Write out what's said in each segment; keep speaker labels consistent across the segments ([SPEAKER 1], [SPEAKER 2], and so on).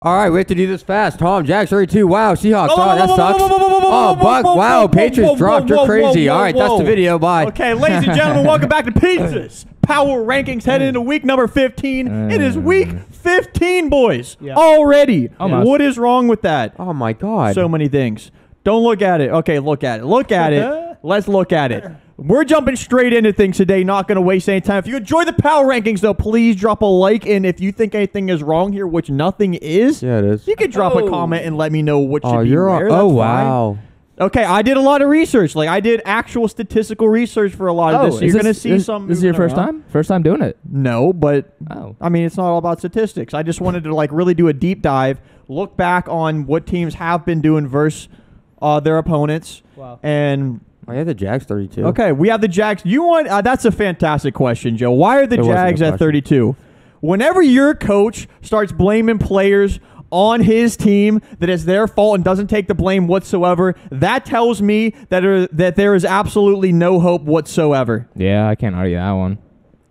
[SPEAKER 1] All right, we have to do this fast. Tom, Jack's 32. Wow, Seahawks. Oh, that sucks. Oh, Buck. Wow, Patriots dropped. You're crazy. All right, that's the video. Bye.
[SPEAKER 2] Okay, ladies and gentlemen, welcome back to Pizzas Power Rankings heading into week number 15. It is week 15, boys. Yeah. Already. Almost. What is wrong with that?
[SPEAKER 1] Oh, my God.
[SPEAKER 2] So many things. Don't look at it. Okay, look at it. Look at it. Let's look at it. We're jumping straight into things today, not going to waste any time. If you enjoy the Power Rankings, though, please drop a like. And if you think anything is wrong here, which nothing is,
[SPEAKER 1] yeah, it is.
[SPEAKER 2] You can drop a comment and let me know what should be where.
[SPEAKER 1] Oh, wow.
[SPEAKER 2] Okay, I did a lot of research. Like, I did actual statistical research for a lot of this. So you're going to see some.
[SPEAKER 3] This is your first time? First time doing it?
[SPEAKER 2] No, but, I mean, it's not all about statistics. I just wanted to, like, really do a deep dive, look back on what teams have been doing versus their opponents.
[SPEAKER 1] Wow.
[SPEAKER 2] And...
[SPEAKER 1] I have the Jags 32.
[SPEAKER 2] Okay, we have the Jags. You want? That's a fantastic question, Joe. Why are the Jags at 32? Whenever your coach starts blaming players on his team that it's their fault and doesn't take the blame whatsoever, that tells me that there is absolutely no hope whatsoever.
[SPEAKER 3] Yeah, I can't argue that one.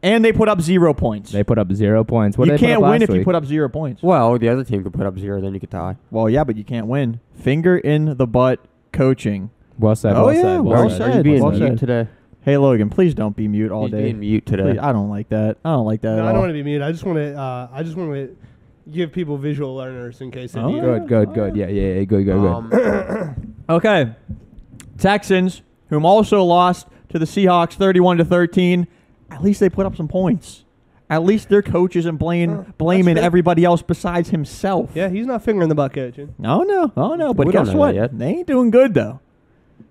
[SPEAKER 2] And they put up 0 points.
[SPEAKER 3] They put up 0 points. What
[SPEAKER 2] you can't win if
[SPEAKER 3] week?
[SPEAKER 2] you put up 0 points.
[SPEAKER 1] Well, the other team could put up 0, then you could tie.
[SPEAKER 2] Well, yeah, but you can't win. Finger in the butt coaching.
[SPEAKER 3] Well said.
[SPEAKER 2] Oh,
[SPEAKER 3] well
[SPEAKER 2] yeah.
[SPEAKER 3] said.
[SPEAKER 2] Well said.
[SPEAKER 1] Are you being
[SPEAKER 2] well
[SPEAKER 1] mute
[SPEAKER 2] said.
[SPEAKER 1] today?
[SPEAKER 2] Hey, Logan, please don't be mute all
[SPEAKER 1] He's
[SPEAKER 2] day.
[SPEAKER 1] being mute today.
[SPEAKER 2] Please, I don't like that. I don't like that at all.
[SPEAKER 4] I don't want to be mute. I just want to give people visual learners in case they need
[SPEAKER 3] it. Good. Yeah. Good.
[SPEAKER 2] Okay. Texans, whom also lost to the Seahawks 31-13. At least they put up some points. At least their coach isn't blaming everybody else besides himself.
[SPEAKER 4] Yeah, he's not fingering the butt coaching.
[SPEAKER 2] Oh, no. But
[SPEAKER 1] We
[SPEAKER 2] guess
[SPEAKER 1] don't know
[SPEAKER 2] what?
[SPEAKER 1] that yet.
[SPEAKER 2] They ain't doing good, though.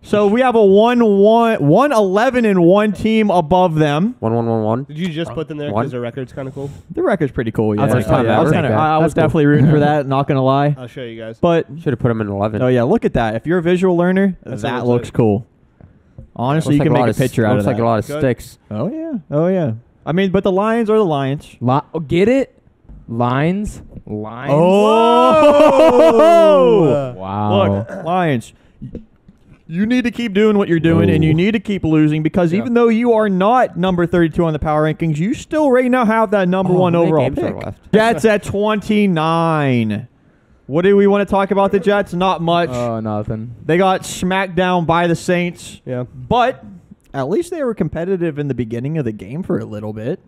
[SPEAKER 2] So we have a 1-11-1 team above them.
[SPEAKER 1] 1-1-1-1.
[SPEAKER 4] Did you just put them there because their record's kind of cool?
[SPEAKER 2] The record's pretty cool, yeah.
[SPEAKER 1] First time ever.
[SPEAKER 2] I was definitely rooting for that, not going to lie.
[SPEAKER 4] I'll show you guys.
[SPEAKER 2] But
[SPEAKER 1] should have put them in 11.
[SPEAKER 2] Oh, yeah, look at that. If you're a visual learner, that looks cool. Honestly, you can make a picture out of that.
[SPEAKER 1] Looks like a lot of sticks.
[SPEAKER 2] Oh, yeah. I mean, but the Lions are the Lions.
[SPEAKER 3] Get it? Lines?
[SPEAKER 2] Oh!
[SPEAKER 3] Wow.
[SPEAKER 2] Look, Lions, you need to keep doing what you're doing, and you need to keep losing because even though you are not number 32 on the power rankings, you still right now have that number one overall pick. Jets at 29. What do we want to talk about the Jets? Not much.
[SPEAKER 3] Oh, nothing.
[SPEAKER 2] They got smacked down by the Saints.
[SPEAKER 4] Yeah.
[SPEAKER 2] But at least they were competitive in the beginning of the game for a little bit.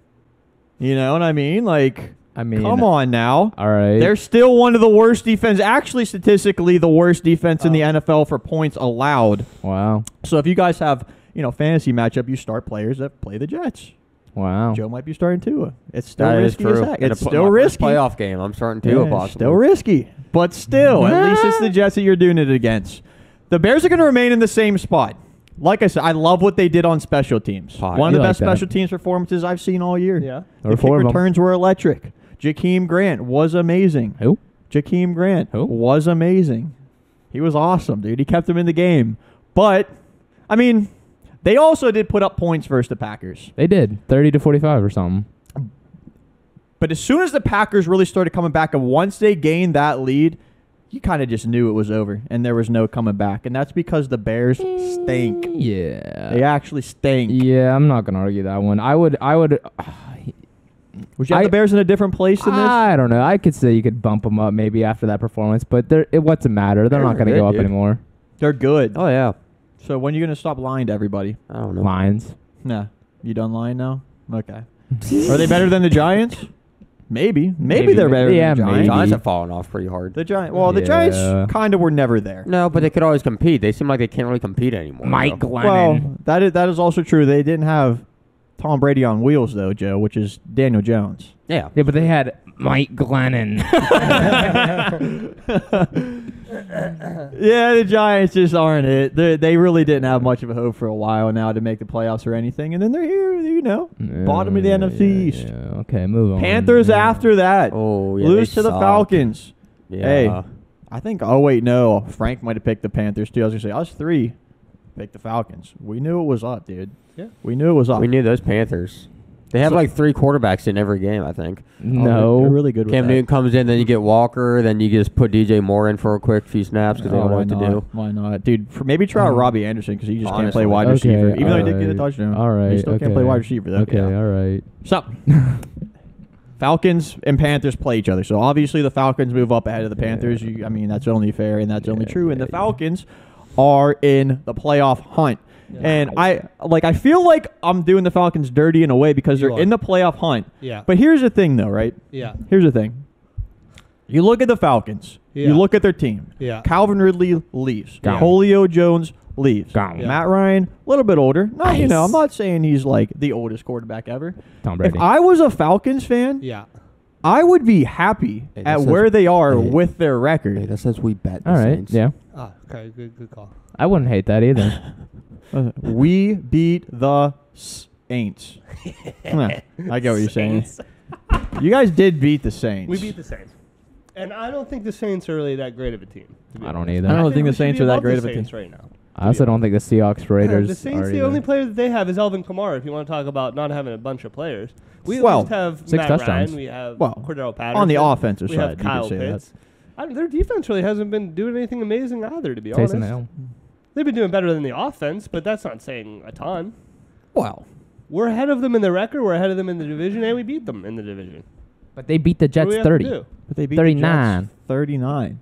[SPEAKER 2] You know what I mean? Come on now.
[SPEAKER 3] All right.
[SPEAKER 2] They're still one of the worst defense, actually statistically the worst defense in the NFL for points allowed.
[SPEAKER 3] Wow.
[SPEAKER 2] So if you guys have, fantasy matchup, you start players that play the Jets.
[SPEAKER 3] Wow.
[SPEAKER 2] Joe might be starting Tua. It's still
[SPEAKER 1] that
[SPEAKER 2] risky as heck. It's still risky.
[SPEAKER 1] Playoff game. I'm starting Tua possibly.
[SPEAKER 2] Still risky. But still, at least it's the Jets that you're doing it against. The Bears are going to remain in the same spot. Like I said, I love what they did on special teams. One of the best special teams performances I've seen all year.
[SPEAKER 4] Yeah.
[SPEAKER 2] The kick returns were electric. Jakeem Grant was amazing.
[SPEAKER 3] Who?
[SPEAKER 2] Jakeem Grant was amazing. He was awesome, dude. He kept him in the game. But, I mean, they also did put up points versus the Packers.
[SPEAKER 3] They did. 30-45 or something.
[SPEAKER 2] But as soon as the Packers really started coming back, and once they gained that lead, you kind of just knew it was over, and there was no coming back. And that's because the Bears stink.
[SPEAKER 3] Yeah.
[SPEAKER 2] They actually stink.
[SPEAKER 3] Yeah, I'm not going to argue that one. Would
[SPEAKER 2] you have the Bears in a different place than this?
[SPEAKER 3] I don't know. I could say you could bump them up maybe after that performance, but what's the matter? They're not going to go up anymore.
[SPEAKER 2] They're good.
[SPEAKER 1] Oh, yeah.
[SPEAKER 2] So when are you going to stop lying to everybody?
[SPEAKER 1] I don't know.
[SPEAKER 3] Lions.
[SPEAKER 2] Nah. You done lying now? Okay. Are they better than the Giants? Maybe they're better than the Giants.
[SPEAKER 1] The Giants have fallen off pretty hard.
[SPEAKER 2] The Giants kind of were never there.
[SPEAKER 1] No, but they could always compete. They seem like they can't really compete anymore.
[SPEAKER 3] Mike Glennon.
[SPEAKER 2] Well, that is also true. They didn't have Tom Brady on wheels, though, Joe, which is Daniel Jones.
[SPEAKER 1] Yeah.
[SPEAKER 3] Yeah, but they had Mike Glennon.
[SPEAKER 2] Yeah, the Giants just aren't it. They really didn't have much of a hope for a while now to make the playoffs or anything, and then they're here, bottom of the NFC East.
[SPEAKER 3] Yeah, okay, move on.
[SPEAKER 2] Panthers after that.
[SPEAKER 1] Oh, yeah,
[SPEAKER 2] lose to the Falcons.
[SPEAKER 1] Yeah.
[SPEAKER 2] Hey, I think, Frank might have picked the Panthers too. I was going to say, us three picked the Falcons. We knew it was up, dude.
[SPEAKER 4] Yeah.
[SPEAKER 2] We knew it was up.
[SPEAKER 1] We knew those Panthers. They have like 3 quarterbacks in every game, I think.
[SPEAKER 3] No.
[SPEAKER 2] They're really good with
[SPEAKER 1] Cam
[SPEAKER 2] that.
[SPEAKER 1] Newton comes in, then you get Walker, then you just put DJ Moore in for a quick few snaps because they don't know what to do.
[SPEAKER 2] Why not? Dude, maybe try out Robbie Anderson because he just can't play wide receiver. Even though he did get a touchdown.
[SPEAKER 3] All right.
[SPEAKER 2] He still can't play wide receiver, though.
[SPEAKER 3] Okay, all right.
[SPEAKER 2] So, Falcons and Panthers play each other. So obviously the Falcons move up ahead of the Panthers. I mean, that's only fair and that's only true. And the Falcons are in the playoff hunt.
[SPEAKER 4] Yeah.
[SPEAKER 2] And I feel like I'm doing the Falcons dirty in a way because they're in the playoff hunt.
[SPEAKER 4] Yeah.
[SPEAKER 2] But here's the thing, though, right?
[SPEAKER 4] Yeah.
[SPEAKER 2] Here's the thing. You look at the Falcons.
[SPEAKER 4] Yeah.
[SPEAKER 2] You look at their team.
[SPEAKER 4] Yeah.
[SPEAKER 2] Calvin Ridley leaves.
[SPEAKER 3] Gone.
[SPEAKER 2] Julio Jones leaves.
[SPEAKER 3] Gone.
[SPEAKER 4] Yeah.
[SPEAKER 2] Matt Ryan, a little bit older. No,
[SPEAKER 3] Nice.
[SPEAKER 2] I'm not saying he's like the oldest quarterback ever.
[SPEAKER 3] Tom Brady.
[SPEAKER 2] If I was a Falcons fan,
[SPEAKER 4] Yeah.
[SPEAKER 2] I would be happy
[SPEAKER 1] Hey,
[SPEAKER 2] at
[SPEAKER 1] this
[SPEAKER 2] where
[SPEAKER 1] is-
[SPEAKER 2] they are
[SPEAKER 1] hey.
[SPEAKER 2] with their record.
[SPEAKER 1] Hey, that says we bet the
[SPEAKER 3] All right.
[SPEAKER 1] Saints.
[SPEAKER 3] Yeah.
[SPEAKER 4] Oh, okay. Good call.
[SPEAKER 3] I wouldn't hate that either.
[SPEAKER 2] We beat the Saints. I get what you're saying. You guys did beat the Saints.
[SPEAKER 4] We beat the Saints. And I don't think the Saints are really that great of a team. to be
[SPEAKER 3] I don't
[SPEAKER 4] honest.
[SPEAKER 3] either.
[SPEAKER 2] I don't think
[SPEAKER 4] we
[SPEAKER 2] the
[SPEAKER 4] should
[SPEAKER 2] Saints
[SPEAKER 4] be
[SPEAKER 2] are that
[SPEAKER 4] above
[SPEAKER 2] great
[SPEAKER 4] the
[SPEAKER 2] of a team.
[SPEAKER 4] Saints right now.
[SPEAKER 3] I also don't think the Seahawks Raiders
[SPEAKER 4] The Saints,
[SPEAKER 3] are
[SPEAKER 4] the
[SPEAKER 3] either.
[SPEAKER 4] only player that they have is Alvin Kamara. If you want to talk about not having a bunch of players, we
[SPEAKER 2] Well,
[SPEAKER 4] at least have
[SPEAKER 3] 6
[SPEAKER 4] Matt
[SPEAKER 3] touchdowns.
[SPEAKER 4] Ryan. We have
[SPEAKER 2] Well,
[SPEAKER 4] Cordero Patterson.
[SPEAKER 2] on the offensive
[SPEAKER 4] we
[SPEAKER 2] side,
[SPEAKER 4] have
[SPEAKER 2] you
[SPEAKER 4] Kyle
[SPEAKER 2] could say
[SPEAKER 4] Pitts. Their defense really hasn't been doing anything amazing either, to be
[SPEAKER 3] Taysom
[SPEAKER 4] honest.
[SPEAKER 3] Hill.
[SPEAKER 4] They've been doing better than the offense, but that's not saying a ton.
[SPEAKER 2] Well,
[SPEAKER 4] We're ahead of them in the record. We're ahead of them in the division, and we beat them in the division.
[SPEAKER 3] But they beat the
[SPEAKER 4] What do
[SPEAKER 3] Jets
[SPEAKER 4] we have to
[SPEAKER 3] 30.
[SPEAKER 4] do?
[SPEAKER 2] but they beat
[SPEAKER 3] 39.
[SPEAKER 2] the Jets 39.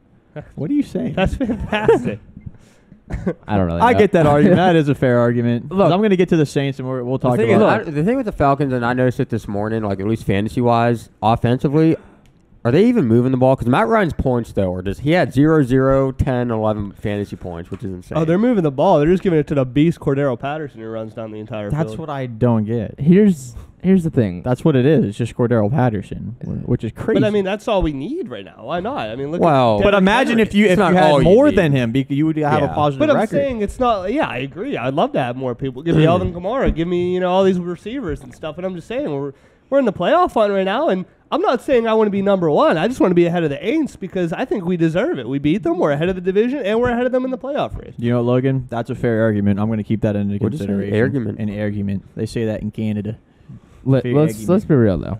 [SPEAKER 2] What are you saying?
[SPEAKER 4] That's fantastic.
[SPEAKER 3] I don't really know.
[SPEAKER 2] I get that argument. That is a fair argument.
[SPEAKER 3] Look-
[SPEAKER 2] I'm going to get to the Saints, and we'll talk
[SPEAKER 1] The thing,
[SPEAKER 2] about
[SPEAKER 1] is, the thing with the Falcons, and I noticed it this morning, like at least fantasy-wise, offensively, are they even moving the ball? Because Matt Ryan's points, though, he had 0, 0, 10, 11 fantasy points, which is insane.
[SPEAKER 4] Oh, they're moving the ball. They're just giving it to the beast Cordero Patterson who runs down the entire field.
[SPEAKER 2] That's what I don't get.
[SPEAKER 3] Here's the thing.
[SPEAKER 2] That's what it is. It's just Cordero Patterson, which is crazy.
[SPEAKER 4] But I mean, that's all we need right now. Why not? I mean, look.
[SPEAKER 1] Well-
[SPEAKER 4] at
[SPEAKER 2] but
[SPEAKER 4] Derrick
[SPEAKER 2] imagine
[SPEAKER 4] Henry.
[SPEAKER 2] if you
[SPEAKER 1] It's not
[SPEAKER 2] had
[SPEAKER 1] all you
[SPEAKER 2] more
[SPEAKER 1] need.
[SPEAKER 2] than him, you would have a
[SPEAKER 1] Yeah.
[SPEAKER 2] positive
[SPEAKER 4] But I'm
[SPEAKER 2] record.
[SPEAKER 4] saying it's not. Yeah, I agree. I'd love to have more people. Give me Alvin Kamara. Give me all these receivers and stuff. And I'm just saying we're in the playoff hunt right now, and I'm not saying I want to be number one. I just want to be ahead of the Aints because I think we deserve it. We beat them. We're ahead of the division, and we're ahead of them in the playoff race.
[SPEAKER 2] You know, Logan, that's a fair argument. I'm going to keep that into
[SPEAKER 1] What is it?
[SPEAKER 2] consideration.
[SPEAKER 1] Argument?
[SPEAKER 2] An argument. They say that in Canada.
[SPEAKER 3] Let's
[SPEAKER 2] argument.
[SPEAKER 3] be real though.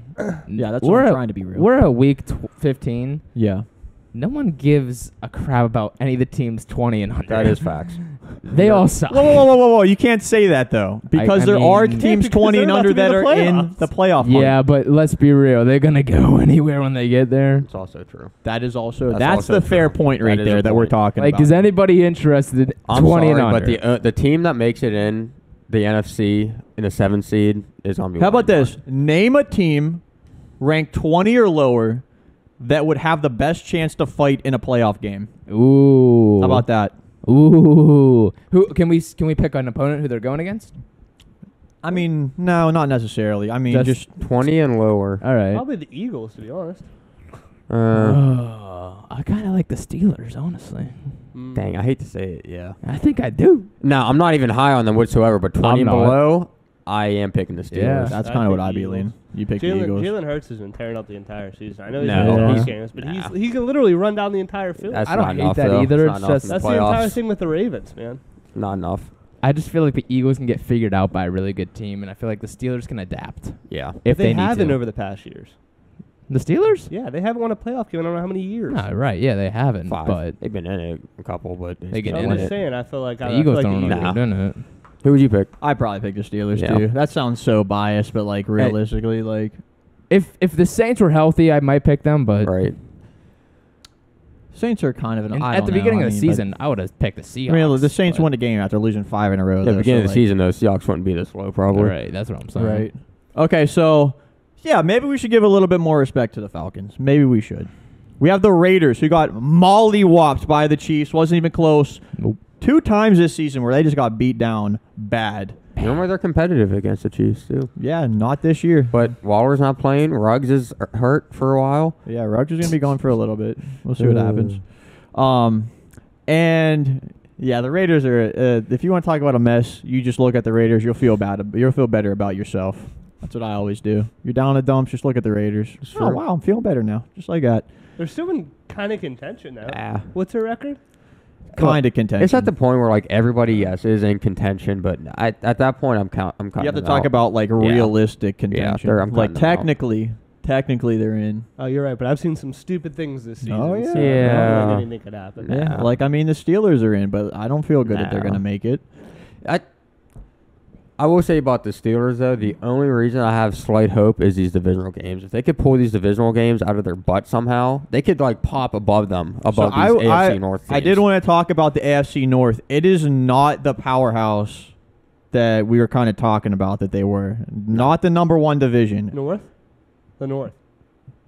[SPEAKER 2] Yeah, that's what I'm trying to be real.
[SPEAKER 3] We're at week 15.
[SPEAKER 2] Yeah.
[SPEAKER 3] No one gives a crap about any of the teams 20 and under.
[SPEAKER 1] That is facts.
[SPEAKER 3] They all suck.
[SPEAKER 2] Whoa. You can't say that, though. Because
[SPEAKER 3] I
[SPEAKER 2] there are
[SPEAKER 3] mean-
[SPEAKER 2] teams
[SPEAKER 4] Because
[SPEAKER 2] 20
[SPEAKER 4] they're
[SPEAKER 2] and
[SPEAKER 4] about
[SPEAKER 2] under
[SPEAKER 4] to be
[SPEAKER 2] that
[SPEAKER 4] the
[SPEAKER 2] are in
[SPEAKER 4] playoffs.
[SPEAKER 2] the playoff hunt.
[SPEAKER 3] Yeah, but let's be real. They're gonna go anywhere when they get there.
[SPEAKER 1] It's also true.
[SPEAKER 2] That is also,
[SPEAKER 1] That's
[SPEAKER 2] that's
[SPEAKER 1] also
[SPEAKER 2] the fair
[SPEAKER 1] true.
[SPEAKER 2] point
[SPEAKER 1] That
[SPEAKER 2] right
[SPEAKER 1] is
[SPEAKER 2] there
[SPEAKER 1] a
[SPEAKER 2] that we're
[SPEAKER 1] point.
[SPEAKER 2] talking
[SPEAKER 3] Like,
[SPEAKER 2] about.
[SPEAKER 3] is anybody interested?
[SPEAKER 1] I'm
[SPEAKER 3] 20
[SPEAKER 1] sorry,
[SPEAKER 3] and under.
[SPEAKER 1] but the team that makes it in the NFC in the 7th seed is on me.
[SPEAKER 2] How about this? Name a team ranked 20 or lower that would have the best chance to fight in a playoff game.
[SPEAKER 3] Ooh.
[SPEAKER 2] How about that?
[SPEAKER 3] Ooh. Who can we pick an opponent who they're going against?
[SPEAKER 2] I mean, no, not necessarily. I mean, just
[SPEAKER 1] 20 and lower.
[SPEAKER 3] All right.
[SPEAKER 4] Probably the Eagles, to be honest.
[SPEAKER 3] I kind of like the Steelers, honestly.
[SPEAKER 1] Dang, I hate to say it, yeah.
[SPEAKER 3] I think I do.
[SPEAKER 1] No, I'm not even high on them whatsoever, but 20 and
[SPEAKER 3] not.
[SPEAKER 1] below, I am picking the Steelers.
[SPEAKER 3] Yeah.
[SPEAKER 2] that's
[SPEAKER 4] I
[SPEAKER 2] kind of what
[SPEAKER 4] pick
[SPEAKER 2] I'd be
[SPEAKER 4] Eagles.
[SPEAKER 2] leaning. You pick the
[SPEAKER 4] Jalen
[SPEAKER 2] Eagles.
[SPEAKER 4] Jalen Hurts has been tearing up the entire season. I know he's
[SPEAKER 1] No,
[SPEAKER 4] been in
[SPEAKER 3] he's-
[SPEAKER 4] games, but
[SPEAKER 1] nah.
[SPEAKER 4] he can literally run down the entire field.
[SPEAKER 1] That's
[SPEAKER 3] I don't
[SPEAKER 1] not
[SPEAKER 3] hate
[SPEAKER 1] enough,
[SPEAKER 3] that
[SPEAKER 1] though.
[SPEAKER 3] either.
[SPEAKER 1] It's
[SPEAKER 3] It's
[SPEAKER 1] not enough
[SPEAKER 3] just-
[SPEAKER 1] in
[SPEAKER 4] That's
[SPEAKER 1] the
[SPEAKER 4] the entire
[SPEAKER 1] playoffs.
[SPEAKER 4] thing with the Ravens, man.
[SPEAKER 1] Not enough.
[SPEAKER 3] I just feel like the Eagles can get figured out by a really good team, and I feel like the Steelers can adapt
[SPEAKER 1] Yeah.
[SPEAKER 3] if
[SPEAKER 4] they
[SPEAKER 3] need
[SPEAKER 4] haven't
[SPEAKER 3] to.
[SPEAKER 4] over the past years.
[SPEAKER 3] The Steelers?
[SPEAKER 4] Yeah, they haven't won a playoff game in I don't know how many years.
[SPEAKER 3] No, right. Yeah, they haven't.
[SPEAKER 1] 5.
[SPEAKER 3] But
[SPEAKER 1] They've been in it a couple, but
[SPEAKER 3] They get
[SPEAKER 4] So
[SPEAKER 3] in
[SPEAKER 4] I'm
[SPEAKER 3] it.
[SPEAKER 4] just saying, I feel like
[SPEAKER 3] the
[SPEAKER 4] I feel
[SPEAKER 3] Eagles
[SPEAKER 4] like
[SPEAKER 3] don't
[SPEAKER 4] the
[SPEAKER 3] know
[SPEAKER 4] Eagles.
[SPEAKER 3] they're doing it.
[SPEAKER 1] Who would you pick?
[SPEAKER 2] I'd probably pick the Steelers
[SPEAKER 1] Yeah.
[SPEAKER 2] too. That sounds so biased, but like realistically, like
[SPEAKER 3] If the Saints were healthy, I might pick them. But
[SPEAKER 1] Right.
[SPEAKER 2] Saints are kind of an. I
[SPEAKER 3] at
[SPEAKER 2] don't
[SPEAKER 3] the
[SPEAKER 2] know,
[SPEAKER 3] beginning
[SPEAKER 2] I
[SPEAKER 3] of the
[SPEAKER 2] mean, but-
[SPEAKER 3] season, I would have picked the Seahawks.
[SPEAKER 2] I mean, the Saints
[SPEAKER 3] but-
[SPEAKER 2] won a game after losing 5 in a row.
[SPEAKER 1] At
[SPEAKER 2] though,
[SPEAKER 1] the beginning
[SPEAKER 2] so,
[SPEAKER 1] of the season, though, Seahawks wouldn't be this low, probably.
[SPEAKER 3] Right, that's what I'm saying.
[SPEAKER 2] Right. Okay, so yeah, maybe we should give a little bit more respect to the Falcons. Maybe we should. We have the Raiders, who got mollywopped by the Chiefs. Wasn't even close.
[SPEAKER 3] Nope.
[SPEAKER 2] 2 times this season where they just got beat down bad.
[SPEAKER 1] Normally they're competitive against the Chiefs, too.
[SPEAKER 2] Yeah, not this year.
[SPEAKER 1] But Waller's not playing. Ruggs is hurt for a while.
[SPEAKER 2] Yeah, Rogers is gonna be gone for a little bit. We'll see what happens. And yeah, the Raiders are. If you want to talk about a mess, you just look at the Raiders. You'll feel bad. You'll feel better about yourself. That's what I always do. You're down in the dumps. Just look at the Raiders.
[SPEAKER 1] Sure.
[SPEAKER 2] Oh wow, I'm feeling better now. Just like that.
[SPEAKER 4] They're still in kind of contention now.
[SPEAKER 1] Ah.
[SPEAKER 4] What's their record?
[SPEAKER 2] Kind of contention.
[SPEAKER 1] It's at the point where, like, everybody, yes, is in contention, but at that point, I'm cutting
[SPEAKER 2] You have to
[SPEAKER 1] them
[SPEAKER 2] talk
[SPEAKER 1] out.
[SPEAKER 2] about like realistic contention.
[SPEAKER 1] I'm
[SPEAKER 2] like
[SPEAKER 1] cutting them out.
[SPEAKER 2] technically they're in.
[SPEAKER 4] Oh, you're right, but I've seen some stupid things this season.
[SPEAKER 2] Oh, yeah.
[SPEAKER 4] So I don't
[SPEAKER 1] Yeah.
[SPEAKER 4] think anything could happen.
[SPEAKER 1] Nah.
[SPEAKER 2] Yeah. Like I mean, the Steelers are in, but I don't feel good that they're
[SPEAKER 1] No.
[SPEAKER 2] gonna make it.
[SPEAKER 1] I will say about the Steelers, though, the only reason I have slight hope is these divisional games. If they could pull these divisional games out of their butt somehow, they could, like, pop above them, above these AFC North teams.
[SPEAKER 2] I did want to talk about the AFC North. It is not the powerhouse that we were kind of talking about that they were. Not the number one division.
[SPEAKER 4] North? The North.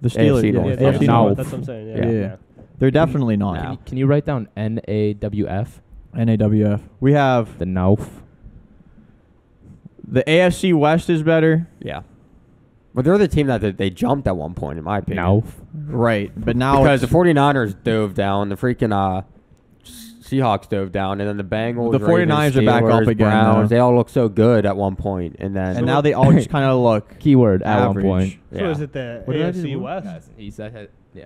[SPEAKER 2] The Steelers.
[SPEAKER 1] AFC
[SPEAKER 2] Yeah,
[SPEAKER 1] North.
[SPEAKER 2] AFC
[SPEAKER 1] No.
[SPEAKER 2] North.
[SPEAKER 4] That's what I'm saying.
[SPEAKER 2] Yeah.
[SPEAKER 4] Yeah.
[SPEAKER 2] They're definitely not.
[SPEAKER 1] No.
[SPEAKER 3] Can you write down NAWF?
[SPEAKER 2] NAWF. We have
[SPEAKER 3] The Nauf.
[SPEAKER 2] the AFC West is better.
[SPEAKER 1] Yeah. But they're the team that they jumped at one point, in my opinion.
[SPEAKER 3] Nauf.
[SPEAKER 2] Right. But now
[SPEAKER 1] Because the 49ers dove down, the freaking Seahawks dove down, and then the Bengals,
[SPEAKER 2] The 49ers
[SPEAKER 1] Ravens,
[SPEAKER 2] are back
[SPEAKER 1] Steelers,
[SPEAKER 2] up again,
[SPEAKER 1] Browns,
[SPEAKER 2] though.
[SPEAKER 1] they all look so good at one point, and then
[SPEAKER 2] and now they all just kind of look
[SPEAKER 3] Keyword at
[SPEAKER 2] average.
[SPEAKER 3] one point.
[SPEAKER 4] So
[SPEAKER 1] Yeah.
[SPEAKER 4] is it the
[SPEAKER 2] What did I
[SPEAKER 4] AFC
[SPEAKER 2] do?
[SPEAKER 4] West?
[SPEAKER 3] He said, yeah.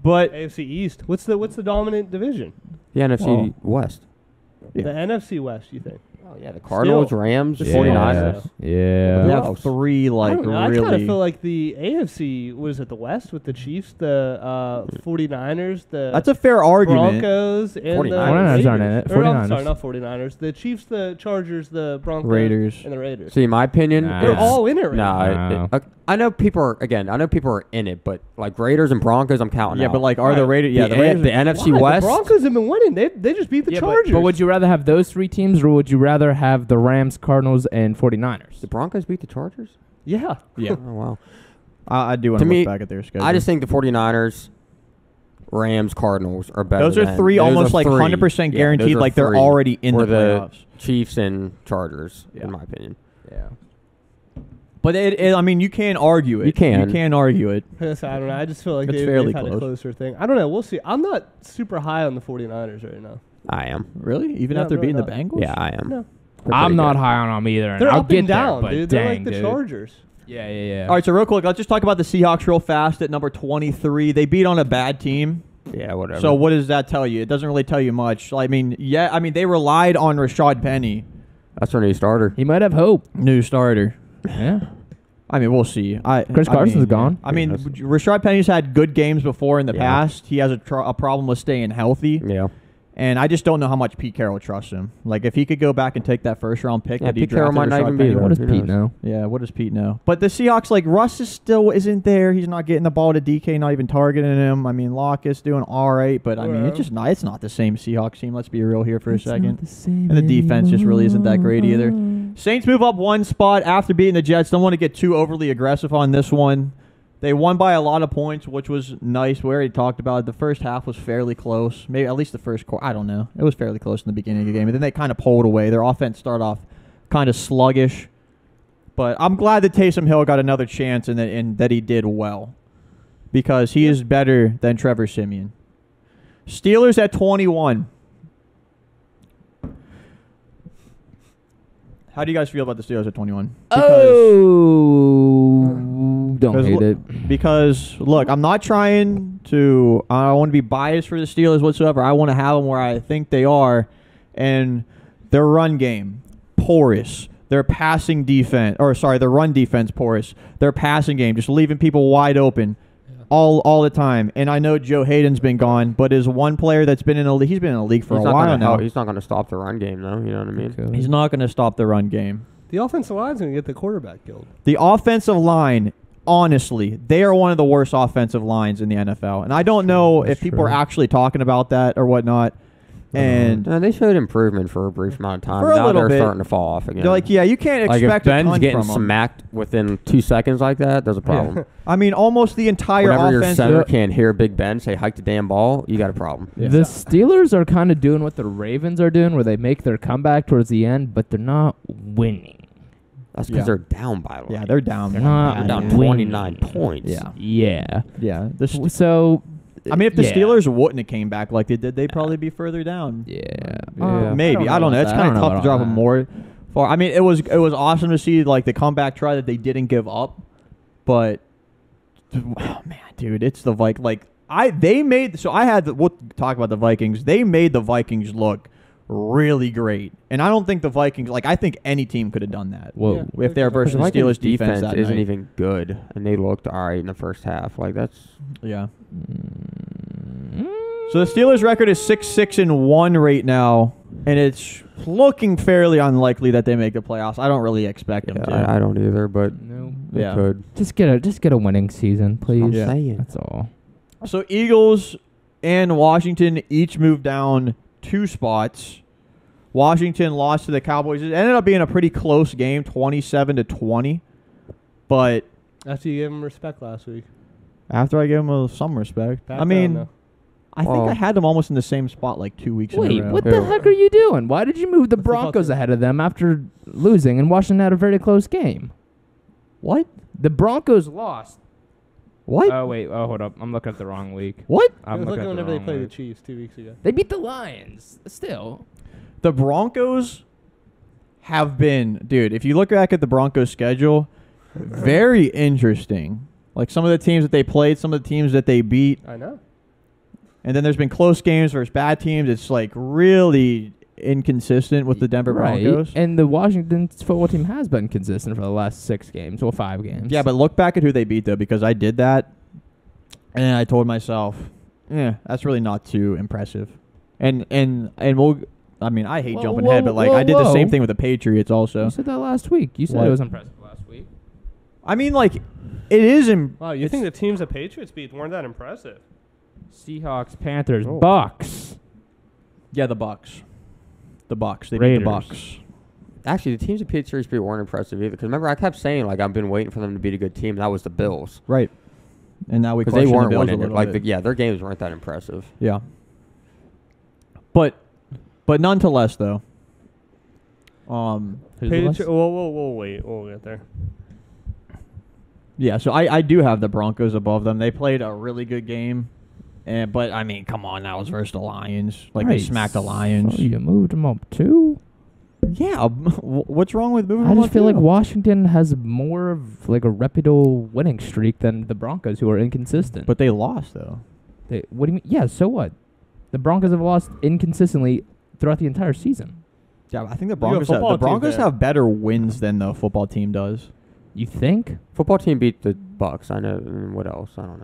[SPEAKER 2] But
[SPEAKER 4] AFC East. What's the dominant division?
[SPEAKER 1] the NFC
[SPEAKER 2] Well,
[SPEAKER 1] West.
[SPEAKER 2] Yeah.
[SPEAKER 4] The NFC West, you think?
[SPEAKER 1] Oh yeah, the Cardinals,
[SPEAKER 4] Still,
[SPEAKER 1] Rams,
[SPEAKER 4] the
[SPEAKER 1] 49ers.
[SPEAKER 3] Yeah.
[SPEAKER 2] we
[SPEAKER 3] Yeah.
[SPEAKER 2] have three
[SPEAKER 4] I
[SPEAKER 2] like
[SPEAKER 4] don't know. I kind of
[SPEAKER 2] really.
[SPEAKER 4] feel like the AFC was it the West with the Chiefs, the 49ers, the
[SPEAKER 2] That's a fair argument.
[SPEAKER 4] Broncos, and
[SPEAKER 1] 49ers.
[SPEAKER 4] the
[SPEAKER 3] 49ers aren't in
[SPEAKER 4] Raiders.
[SPEAKER 3] it.
[SPEAKER 4] Or, I'm
[SPEAKER 3] 49ers.
[SPEAKER 4] sorry, not 49ers. The Chiefs, the Chargers, the Broncos,
[SPEAKER 2] Raiders.
[SPEAKER 4] and the Raiders.
[SPEAKER 1] See, in my opinion,
[SPEAKER 3] Nah.
[SPEAKER 4] They're
[SPEAKER 1] it's-
[SPEAKER 4] all in it right now.
[SPEAKER 1] Nah,
[SPEAKER 3] No.
[SPEAKER 1] I know people are in it, but like Raiders and Broncos, I'm counting.
[SPEAKER 2] Yeah,
[SPEAKER 1] out.
[SPEAKER 2] but like are the
[SPEAKER 4] Right.
[SPEAKER 2] Raiders? Yeah,
[SPEAKER 1] the,
[SPEAKER 2] the Raiders.
[SPEAKER 1] the NFC
[SPEAKER 4] Why?
[SPEAKER 1] West.
[SPEAKER 4] The Broncos have been winning. They just beat the
[SPEAKER 3] Yeah,
[SPEAKER 4] Chargers.
[SPEAKER 3] but would you rather have those three teams, or would you rather have the Rams, Cardinals, and 49ers?
[SPEAKER 1] The Broncos beat the Chargers.
[SPEAKER 4] Yeah.
[SPEAKER 2] Yeah,
[SPEAKER 1] Oh wow.
[SPEAKER 2] I do want
[SPEAKER 1] To
[SPEAKER 2] to
[SPEAKER 1] me,
[SPEAKER 2] look back at their schedule.
[SPEAKER 1] I just think the 49ers, Rams, Cardinals are better.
[SPEAKER 2] those are
[SPEAKER 1] than-
[SPEAKER 2] three
[SPEAKER 1] those
[SPEAKER 2] almost
[SPEAKER 1] are
[SPEAKER 2] like
[SPEAKER 1] three.
[SPEAKER 2] 100%
[SPEAKER 1] Yeah,
[SPEAKER 2] guaranteed,
[SPEAKER 1] those are
[SPEAKER 2] like they're
[SPEAKER 1] three.
[SPEAKER 2] already in
[SPEAKER 1] Or
[SPEAKER 2] the playoffs.
[SPEAKER 1] Chiefs and Chargers,
[SPEAKER 2] Yeah.
[SPEAKER 1] in my opinion.
[SPEAKER 3] Yeah.
[SPEAKER 2] But I mean, you can't argue it.
[SPEAKER 1] You can.
[SPEAKER 2] You can't argue it.
[SPEAKER 4] Yes, I don't know. I just feel like
[SPEAKER 2] It's
[SPEAKER 4] they've
[SPEAKER 2] fairly
[SPEAKER 4] had a
[SPEAKER 2] close.
[SPEAKER 4] closer thing. I don't know. We'll see. I'm not super high on the 49ers right now.
[SPEAKER 1] I am.
[SPEAKER 2] Really? Even
[SPEAKER 4] No,
[SPEAKER 2] after
[SPEAKER 4] really
[SPEAKER 2] beating the
[SPEAKER 4] not.
[SPEAKER 2] Bengals?
[SPEAKER 1] Yeah, I am.
[SPEAKER 4] No.
[SPEAKER 1] They're
[SPEAKER 3] I'm
[SPEAKER 1] pretty
[SPEAKER 3] not
[SPEAKER 1] good.
[SPEAKER 3] high on them either. And
[SPEAKER 4] They're
[SPEAKER 3] I'll
[SPEAKER 4] up
[SPEAKER 3] get
[SPEAKER 4] and down,
[SPEAKER 3] there, but
[SPEAKER 4] dude. They're
[SPEAKER 3] dang,
[SPEAKER 4] like the
[SPEAKER 3] dude.
[SPEAKER 4] Chargers.
[SPEAKER 3] Yeah.
[SPEAKER 2] All right, so real quick, let's just talk about the Seahawks real fast at number 23. They beat on a bad team.
[SPEAKER 1] Yeah, whatever.
[SPEAKER 2] So what does that tell you? It doesn't really tell you much. I mean, they relied on Rashad Penny,
[SPEAKER 1] that's their new starter.
[SPEAKER 3] He might have hope.
[SPEAKER 2] new starter.
[SPEAKER 3] Yeah.
[SPEAKER 2] I mean, we'll see.
[SPEAKER 3] Chris Carson's gone.
[SPEAKER 2] I mean,
[SPEAKER 1] Yes.
[SPEAKER 2] Rashad Penny's had good games before in the
[SPEAKER 1] Yeah.
[SPEAKER 2] past. He has a problem with staying healthy,
[SPEAKER 1] Yeah.
[SPEAKER 2] and I just don't know how much Pete Carroll trusts him. Like, if he could go back and take that first round pick
[SPEAKER 1] Yeah,
[SPEAKER 2] that he
[SPEAKER 1] Pete Carroll
[SPEAKER 2] drafted
[SPEAKER 1] might not
[SPEAKER 2] Rashad
[SPEAKER 1] even be
[SPEAKER 2] Penny
[SPEAKER 1] there.
[SPEAKER 3] What
[SPEAKER 2] with-
[SPEAKER 3] does
[SPEAKER 1] Who
[SPEAKER 3] Pete
[SPEAKER 1] knows?
[SPEAKER 3] know?
[SPEAKER 2] Yeah, what does Pete know? But the Seahawks, like, Russ isn't there. He's not getting the ball to DK, not even targeting him. I mean, Locke is doing all right, but I mean, it's just not. It's not the same Seahawks team. Let's be real here for a second. And the defense just really isn't that great either. Saints move up one spot after beating the Jets. Don't want to get too overly aggressive on this one. They won by a lot of points, which was nice. We already talked about it. The first half was fairly close. Maybe at least the first quarter. I don't know. It was fairly close in the beginning of the game. And then they kind of pulled away. Their offense started off kind of sluggish. But I'm glad that Taysom Hill got another chance and that he did well. Because he is better than Trevor Siemian. Steelers at 21. How do you guys feel about the Steelers at 21?
[SPEAKER 3] Don't hate it.
[SPEAKER 2] Because, look, I'm not trying to... I don't want to be biased for the Steelers whatsoever. I want to have them where I think they are. And their run game, porous. Their passing defense... their run defense, porous. Their passing game, just leaving people wide open all the time. And I know Joe Hayden's been gone, but is one player that's been in the league... He's been in the league for a while now.
[SPEAKER 1] He's not going to stop the run game, though. You know what I mean?
[SPEAKER 2] He's not going to stop the run game.
[SPEAKER 4] The offensive line's going to get the quarterback killed.
[SPEAKER 2] The offensive line, honestly, they are one of the worst offensive lines in the NFL. And I don't know if people are actually talking about that or whatnot. And
[SPEAKER 1] they showed improvement for a brief amount of time.
[SPEAKER 2] For a
[SPEAKER 1] Now
[SPEAKER 2] little
[SPEAKER 1] they're
[SPEAKER 2] bit.
[SPEAKER 1] starting to fall off again.
[SPEAKER 2] they're like, yeah, you can't
[SPEAKER 1] Like,
[SPEAKER 2] expect
[SPEAKER 1] if
[SPEAKER 2] a
[SPEAKER 1] Ben's
[SPEAKER 2] ton
[SPEAKER 1] getting
[SPEAKER 2] from them.
[SPEAKER 1] smacked within 2 seconds like that, there's a problem.
[SPEAKER 2] I mean, almost the entire
[SPEAKER 1] Whenever your
[SPEAKER 2] offense.
[SPEAKER 1] center can't hear Big Ben say, hike the damn ball, you got a problem.
[SPEAKER 2] Yeah.
[SPEAKER 3] The Steelers are kind of doing what the Ravens are doing, where they make their comeback towards the end, but they're not winning.
[SPEAKER 1] That's because
[SPEAKER 2] Yeah.
[SPEAKER 1] they're down by like.
[SPEAKER 2] Yeah, they're down.
[SPEAKER 3] They're not
[SPEAKER 1] They're down
[SPEAKER 3] winning.
[SPEAKER 1] 29 points.
[SPEAKER 2] Yeah.
[SPEAKER 3] Yeah.
[SPEAKER 2] Yeah.
[SPEAKER 3] So,
[SPEAKER 2] I mean, if the
[SPEAKER 3] yeah.
[SPEAKER 2] Steelers wouldn't have came back like they did, they'd probably be further down.
[SPEAKER 3] Yeah.
[SPEAKER 2] Maybe. I don't know. It's kind of tough to drop them more far. I mean, it was awesome to see like the comeback try that they didn't give up, but oh man, dude, it's the Vikings. Like we'll talk about the Vikings. They made the Vikings look really great, and I don't think the Vikings I think any team could have done that.
[SPEAKER 3] Whoa.
[SPEAKER 4] Yeah.
[SPEAKER 2] If they're versus the
[SPEAKER 1] Vikings
[SPEAKER 2] Steelers defense that
[SPEAKER 1] isn't
[SPEAKER 2] night.
[SPEAKER 1] even good, and they looked all right in the first half. Like that's
[SPEAKER 2] Yeah. So the Steelers' record is 6-6-1 right now, and it's looking fairly unlikely that they make the playoffs. I don't really expect them to.
[SPEAKER 1] I don't either, but
[SPEAKER 3] No.
[SPEAKER 1] they could.
[SPEAKER 3] Just get a winning season, please.
[SPEAKER 1] I'm saying.
[SPEAKER 3] That's all.
[SPEAKER 2] So Eagles and Washington each moved down 2 spots. Washington lost to the Cowboys. It ended up being a pretty close game, 27-20. But
[SPEAKER 4] After you gave him respect last week.
[SPEAKER 2] after I gave them some respect,
[SPEAKER 4] Back
[SPEAKER 2] I mean,
[SPEAKER 4] down,
[SPEAKER 2] I think I had them almost in the same spot like 2 weeks in
[SPEAKER 3] Wait,
[SPEAKER 2] a row.
[SPEAKER 3] what the heck are you doing? Why did you move the
[SPEAKER 4] What's the
[SPEAKER 3] Broncos
[SPEAKER 4] culture?
[SPEAKER 3] ahead of them after losing and Washington had a very close game?
[SPEAKER 2] What?
[SPEAKER 3] The Broncos lost.
[SPEAKER 2] What?
[SPEAKER 3] Oh, wait. Oh, hold up. I'm looking at the wrong week.
[SPEAKER 2] What?
[SPEAKER 4] I
[SPEAKER 3] I'm
[SPEAKER 4] was looking
[SPEAKER 3] at the
[SPEAKER 4] whenever they
[SPEAKER 3] wrong
[SPEAKER 4] played the
[SPEAKER 3] week.
[SPEAKER 4] Chiefs 2 weeks ago.
[SPEAKER 3] They beat the Lions. Still.
[SPEAKER 2] The Broncos have been, dude, if you look back at the Broncos schedule, very interesting. Like some of the teams that they played, some of the teams that they beat,
[SPEAKER 4] I know.
[SPEAKER 2] and then there's been close games versus bad teams. It's like really inconsistent with the Denver Broncos.
[SPEAKER 3] And the Washington football team has been consistent for the last 6 games or 5 games.
[SPEAKER 2] Yeah, but look back at who they beat though, because I did that, and I told myself, yeah, that's really not too impressive. And we'll, I mean, I hate jumping ahead, but like I did the same thing with the Patriots also.
[SPEAKER 3] You said that last week. You said
[SPEAKER 2] What?
[SPEAKER 3] it was impressive last week.
[SPEAKER 2] I mean, like, it is.
[SPEAKER 4] Wow, you think the teams the Patriots beat weren't that impressive?
[SPEAKER 3] Seahawks, Panthers,
[SPEAKER 1] Oh.
[SPEAKER 3] Bucks.
[SPEAKER 2] Yeah, the Bucks. The Bucks. They
[SPEAKER 3] Raiders.
[SPEAKER 2] beat the Bucks.
[SPEAKER 1] Actually, the teams of Patriots beat weren't impressive either. Because remember, I kept saying like I've been waiting for them to beat a good team. And that was the Bills.
[SPEAKER 2] Right. And now we
[SPEAKER 1] Because they
[SPEAKER 2] question the
[SPEAKER 1] weren't
[SPEAKER 2] Bills a
[SPEAKER 1] winning.
[SPEAKER 2] little
[SPEAKER 1] Like
[SPEAKER 2] bit.
[SPEAKER 1] their games weren't that impressive.
[SPEAKER 2] Yeah. But nonetheless, though.
[SPEAKER 3] Who's the
[SPEAKER 4] Patriots.
[SPEAKER 3] last?
[SPEAKER 4] We'll wait. We'll get there.
[SPEAKER 2] Yeah, so I do have the Broncos above them. They played a really good game. But, I mean, come on. That was versus the Lions. Like, they
[SPEAKER 3] Right.
[SPEAKER 2] smacked the Lions.
[SPEAKER 3] So you moved them up too?
[SPEAKER 2] Yeah. What's wrong with moving
[SPEAKER 3] I
[SPEAKER 2] them
[SPEAKER 3] just
[SPEAKER 2] up
[SPEAKER 3] feel like
[SPEAKER 2] too?
[SPEAKER 3] Washington has more of like a reputable winning streak than the Broncos, who are inconsistent.
[SPEAKER 2] But they lost, though.
[SPEAKER 3] What do you mean? Yeah, so what? The Broncos have lost inconsistently throughout the entire season.
[SPEAKER 2] Yeah, I think the
[SPEAKER 4] a
[SPEAKER 2] Broncos
[SPEAKER 4] football team there.
[SPEAKER 2] have better wins than the football team does.
[SPEAKER 3] You think?
[SPEAKER 1] Football team beat the Bucks. I know. And what else? I don't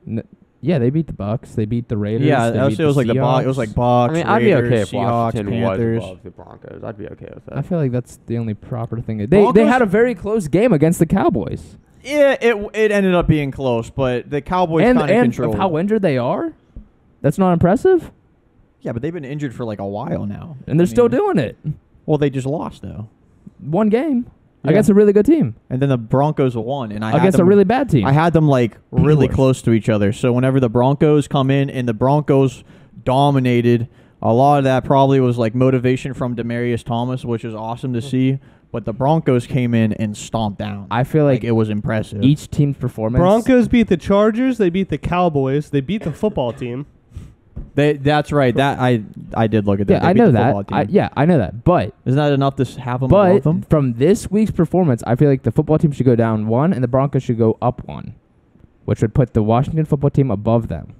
[SPEAKER 1] know.
[SPEAKER 3] Yeah, they beat the Bucks. They beat the Raiders.
[SPEAKER 2] Yeah,
[SPEAKER 3] they
[SPEAKER 2] it
[SPEAKER 3] beat
[SPEAKER 2] was like the Bucks. It was
[SPEAKER 3] Seahawks.
[SPEAKER 2] like Bucks.
[SPEAKER 1] I mean, I'd be okay
[SPEAKER 2] Raiders,
[SPEAKER 1] if
[SPEAKER 2] Seahawks,
[SPEAKER 1] Washington
[SPEAKER 2] Panthers.
[SPEAKER 1] was above the Broncos. I'd be okay with that.
[SPEAKER 3] I feel like that's the only proper thing. They
[SPEAKER 2] Broncos-
[SPEAKER 3] had a very close game against the Cowboys.
[SPEAKER 2] Yeah, it ended up being close, but the Cowboys
[SPEAKER 3] And
[SPEAKER 2] kind of
[SPEAKER 3] of
[SPEAKER 2] controlled.
[SPEAKER 3] how injured they are? That's not impressive?
[SPEAKER 2] Yeah, but they've been injured for like a while now.
[SPEAKER 3] And they're
[SPEAKER 2] I
[SPEAKER 3] still
[SPEAKER 2] mean,
[SPEAKER 3] doing it.
[SPEAKER 2] Well, they just lost though,
[SPEAKER 3] One game
[SPEAKER 2] Yeah.
[SPEAKER 3] against a really good team.
[SPEAKER 2] and then the Broncos won, and I had
[SPEAKER 3] Against
[SPEAKER 2] them,
[SPEAKER 3] a really bad team.
[SPEAKER 2] I had them like really
[SPEAKER 3] Worse.
[SPEAKER 2] close to each other. So whenever the Broncos come in and the Broncos dominated, a lot of that probably was like motivation from Demaryius Thomas, which is awesome to see. But the Broncos came in and stomped down.
[SPEAKER 3] I feel
[SPEAKER 2] like
[SPEAKER 3] like
[SPEAKER 2] it was impressive.
[SPEAKER 3] each team's performance.
[SPEAKER 4] Broncos beat the Chargers. They beat the Cowboys. They beat the football team.
[SPEAKER 2] That's right. That I did look at that.
[SPEAKER 3] Yeah,
[SPEAKER 2] They
[SPEAKER 3] I
[SPEAKER 2] beat
[SPEAKER 3] know
[SPEAKER 2] the
[SPEAKER 3] that.
[SPEAKER 2] football team.
[SPEAKER 3] I know that. But
[SPEAKER 2] Isn't that enough to have them above them?
[SPEAKER 3] from this week's performance, I feel like the football team should go down 1 and the Broncos should go up 1, which would put the Washington football team above them.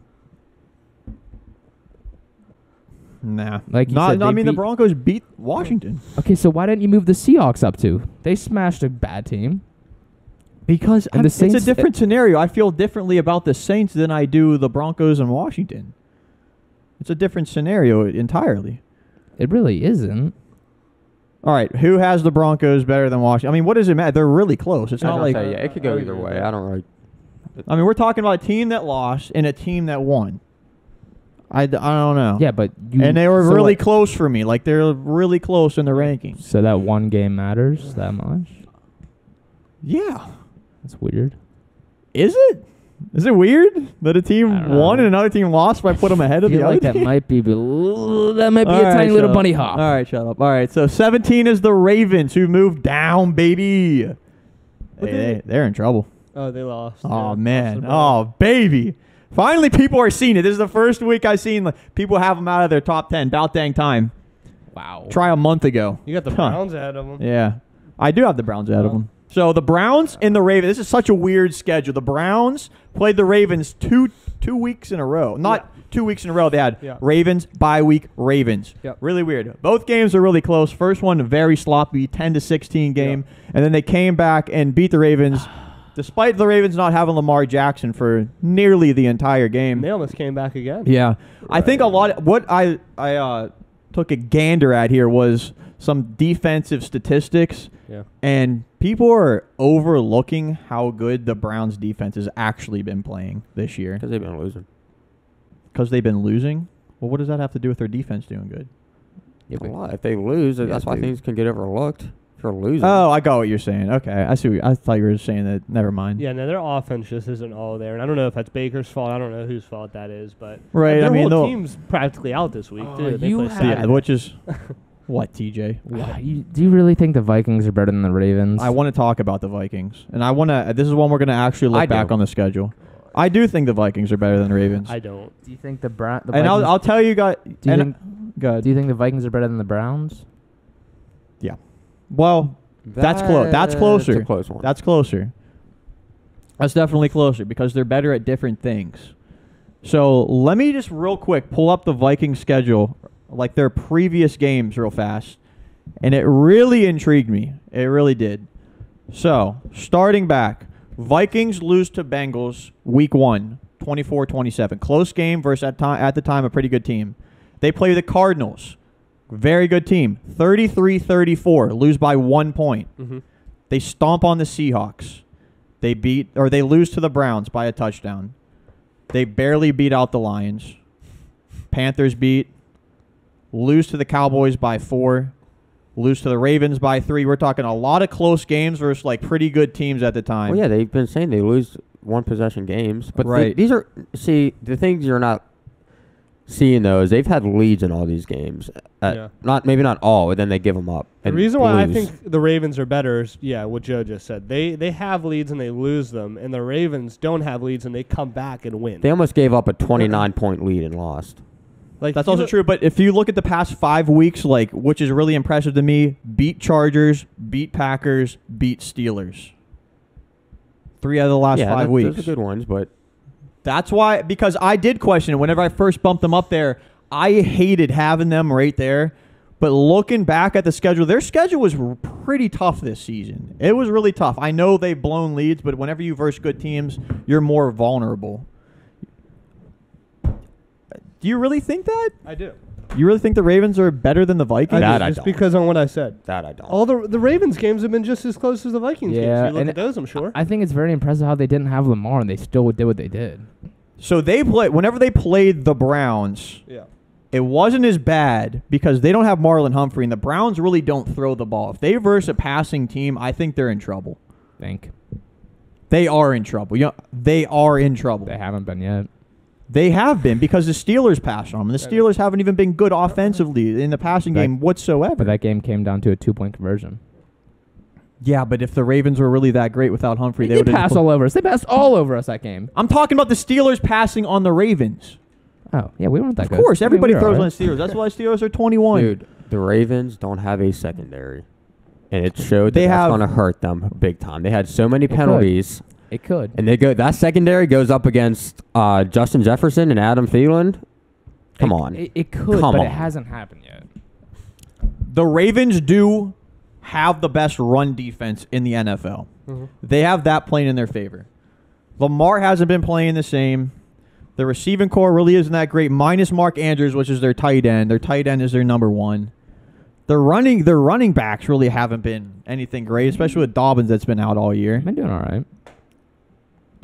[SPEAKER 2] Nah.
[SPEAKER 3] Like you
[SPEAKER 2] Not,
[SPEAKER 3] said,
[SPEAKER 2] I
[SPEAKER 3] they
[SPEAKER 2] mean, the
[SPEAKER 3] beat-
[SPEAKER 2] Broncos beat Washington.
[SPEAKER 3] Okay, so why didn't you move the Seahawks up 2? They smashed a bad team.
[SPEAKER 2] Because
[SPEAKER 3] And the
[SPEAKER 2] it's a
[SPEAKER 3] Saints-
[SPEAKER 2] different scenario. I feel differently about the Saints than I do the Broncos and Washington. It's a different scenario entirely.
[SPEAKER 3] It really isn't.
[SPEAKER 2] All right, who has the Broncos better than Washington? I mean, what does it matter? They're really close. It's
[SPEAKER 1] I
[SPEAKER 2] not
[SPEAKER 1] was
[SPEAKER 2] like
[SPEAKER 1] gonna say, yeah, it could go either way. I don't really.
[SPEAKER 2] I mean, we're talking about a team that lost and a team that won. I don't know.
[SPEAKER 3] Yeah, but you
[SPEAKER 2] And they were
[SPEAKER 3] so
[SPEAKER 2] really
[SPEAKER 3] what?
[SPEAKER 2] close for me. Like they're really close in the rankings.
[SPEAKER 3] So that one game matters that much?
[SPEAKER 2] Yeah.
[SPEAKER 3] That's weird.
[SPEAKER 2] Is it? Is it weird that a
[SPEAKER 3] I
[SPEAKER 2] team
[SPEAKER 3] don't know.
[SPEAKER 2] won and another team lost if I put them ahead
[SPEAKER 3] I
[SPEAKER 2] of the
[SPEAKER 3] feel
[SPEAKER 2] other
[SPEAKER 3] like that
[SPEAKER 2] team?
[SPEAKER 3] might be
[SPEAKER 2] All
[SPEAKER 3] a
[SPEAKER 2] right,
[SPEAKER 3] tiny little
[SPEAKER 2] shut
[SPEAKER 3] bunny
[SPEAKER 2] up.
[SPEAKER 3] hop.
[SPEAKER 2] All right, shut up. All right, so 17 is the Ravens who moved down, baby. They're in trouble.
[SPEAKER 4] Oh, they lost.
[SPEAKER 2] Oh,
[SPEAKER 4] Yeah,
[SPEAKER 2] man.
[SPEAKER 4] lost
[SPEAKER 2] Oh, baby. Finally, people are seeing it. This is the first week I've seen people have them out of their top 10. About dang time.
[SPEAKER 3] Wow.
[SPEAKER 2] Try a month ago.
[SPEAKER 4] You got the
[SPEAKER 2] Huh.
[SPEAKER 4] Browns ahead of them.
[SPEAKER 2] Yeah. I do have the Browns ahead of them. So the Browns and the Ravens. This is such a weird schedule. The Browns played the Ravens two weeks in a row. Not 2 weeks in a row. They had
[SPEAKER 4] Yeah.
[SPEAKER 2] Ravens, bye week, Ravens.
[SPEAKER 4] Yep.
[SPEAKER 2] Really weird. Both games are really close. First one, a very sloppy 10-16 game. And then they came back and beat the Ravens, despite the Ravens not having Lamar Jackson for nearly the entire game.
[SPEAKER 4] They almost came back again.
[SPEAKER 2] Yeah. I think a lot what I took a gander at here was some defensive statistics,
[SPEAKER 4] Yeah.
[SPEAKER 2] and people are overlooking how good the Browns defense has actually been playing this year.
[SPEAKER 1] Because they've been losing.
[SPEAKER 2] Because they've been losing? Well, what does that have to do with their defense doing good?
[SPEAKER 3] Yeah,
[SPEAKER 1] A lot. If they lose, that's why
[SPEAKER 2] dude.
[SPEAKER 1] things can get overlooked. If you're losing.
[SPEAKER 2] Oh, I got what you're saying. Okay, I see. I thought you were saying that. Never mind.
[SPEAKER 4] Yeah, no, their offense just isn't all there, and I don't know if that's Baker's fault. I don't know whose fault that is, but
[SPEAKER 2] Right,
[SPEAKER 4] their
[SPEAKER 2] I mean,
[SPEAKER 4] whole
[SPEAKER 2] they'll-
[SPEAKER 4] team's practically out this week
[SPEAKER 3] Oh,
[SPEAKER 4] too. They
[SPEAKER 3] you
[SPEAKER 4] play
[SPEAKER 3] have-
[SPEAKER 4] Saturday.
[SPEAKER 2] Yeah, which is what, TJ?
[SPEAKER 3] Do you really think the Vikings are better than the Ravens?
[SPEAKER 2] I want to talk about the Vikings, and I want to. This is one we're going to actually look
[SPEAKER 1] I
[SPEAKER 2] back
[SPEAKER 1] do.
[SPEAKER 2] on the schedule. I do think the Vikings are better than the Ravens,
[SPEAKER 4] I don't.
[SPEAKER 3] Do you think the Brown?
[SPEAKER 2] and I'll tell you guys.
[SPEAKER 3] Do you think?
[SPEAKER 2] Good.
[SPEAKER 3] Do you think the Vikings are better than the Browns?
[SPEAKER 2] Well, that's close. That's closer.
[SPEAKER 1] It's a close one.
[SPEAKER 2] That's closer. That's definitely closer because they're better at different things. So let me just real quick pull up the Vikings schedule, like their previous games, real fast, and it really intrigued me. It really did. So starting back, Vikings lose to Bengals week 1, 24-27. Close game versus at the time a pretty good team. They play the Cardinals. Very good team. 33-34. Lose by 1 point.
[SPEAKER 4] Mm-hmm.
[SPEAKER 2] They stomp on the Seahawks. They lose to the Browns by a touchdown. They barely beat out the Lions. Panthers beat. Lose to the Cowboys by 4. Lose to the Ravens by 3. We're talking a lot of close games versus like pretty good teams at the time.
[SPEAKER 1] Well, yeah, they've been saying they lose one possession games, but
[SPEAKER 2] Right.
[SPEAKER 1] these are the things you're not seeing those. They've had leads in all these games.
[SPEAKER 4] Yeah.
[SPEAKER 1] Maybe not all, but then they give them up.
[SPEAKER 4] The
[SPEAKER 1] and
[SPEAKER 4] reason why I
[SPEAKER 1] lose.
[SPEAKER 4] think the Ravens are better is, what Joe just said. They have leads and they lose them, and the Ravens don't have leads and they come back and win.
[SPEAKER 1] They almost gave up a 29-point lead and lost.
[SPEAKER 4] Like
[SPEAKER 2] That's also true, but if you look at the past 5 weeks, like which is really impressive to me, beat Chargers, beat Packers, beat Steelers. 3 out of the last 5 weeks.
[SPEAKER 1] Those are good ones, but
[SPEAKER 2] That's why, because I did question it. Whenever I first bumped them up there, I hated having them right there. But looking back at the schedule, their schedule was pretty tough this season. It was really tough. I know they've blown leads, but whenever you verse good teams, you're more vulnerable. Do you really think that?
[SPEAKER 4] I do.
[SPEAKER 2] You really think the Ravens are better than the Vikings?
[SPEAKER 1] That I
[SPEAKER 4] just
[SPEAKER 1] don't.
[SPEAKER 4] because on what I said.
[SPEAKER 1] that I don't.
[SPEAKER 4] All the Ravens games have been just as close as the Vikings games.
[SPEAKER 3] Yeah,
[SPEAKER 4] You look
[SPEAKER 3] and
[SPEAKER 4] at those, I'm sure.
[SPEAKER 3] I think it's very impressive how they didn't have Lamar and they still did what they did.
[SPEAKER 2] So whenever they played the Browns,
[SPEAKER 4] Yeah.
[SPEAKER 2] it wasn't as bad because they don't have Marlon Humphrey, and the Browns really don't throw the ball. If they verse a passing team, I think they're in trouble. They are in trouble. They are in trouble.
[SPEAKER 3] They haven't been yet.
[SPEAKER 2] They have been because the Steelers passed on them. The Steelers haven't even been good offensively in the passing game whatsoever.
[SPEAKER 3] But that game came down to a 2-point conversion.
[SPEAKER 2] Yeah, but if the Ravens were really that great without Humphrey,
[SPEAKER 3] They
[SPEAKER 2] they
[SPEAKER 3] did
[SPEAKER 2] would
[SPEAKER 3] pass all over us. They passed all over us that game.
[SPEAKER 2] I'm talking about the Steelers passing on the Ravens.
[SPEAKER 3] Oh, yeah, we weren't that
[SPEAKER 2] Of
[SPEAKER 3] good.
[SPEAKER 2] course, everybody
[SPEAKER 3] we were
[SPEAKER 2] throws
[SPEAKER 3] all
[SPEAKER 2] on
[SPEAKER 3] right.
[SPEAKER 2] the Steelers. That's why Steelers are 21.
[SPEAKER 1] Dude, the Ravens don't have a secondary. And it showed
[SPEAKER 2] They
[SPEAKER 1] that that's
[SPEAKER 2] have-
[SPEAKER 1] going to hurt them big time. They had so many
[SPEAKER 3] could.
[SPEAKER 1] penalties.
[SPEAKER 3] It could.
[SPEAKER 1] And that secondary goes up against Justin Jefferson and Adam Thielen. Come on.
[SPEAKER 3] It could,
[SPEAKER 1] Come
[SPEAKER 3] but
[SPEAKER 1] on.
[SPEAKER 3] it hasn't happened yet.
[SPEAKER 2] The Ravens do have the best run defense in the NFL.
[SPEAKER 4] Mm-hmm.
[SPEAKER 2] They have that playing in their favor. Lamar hasn't been playing the same. The receiving core really isn't that great, minus Mark Andrews, which is their tight end. Their tight end is their number one. Their running backs really haven't been anything great, especially with Dobbins that's been out all year.
[SPEAKER 3] They've been doing all right.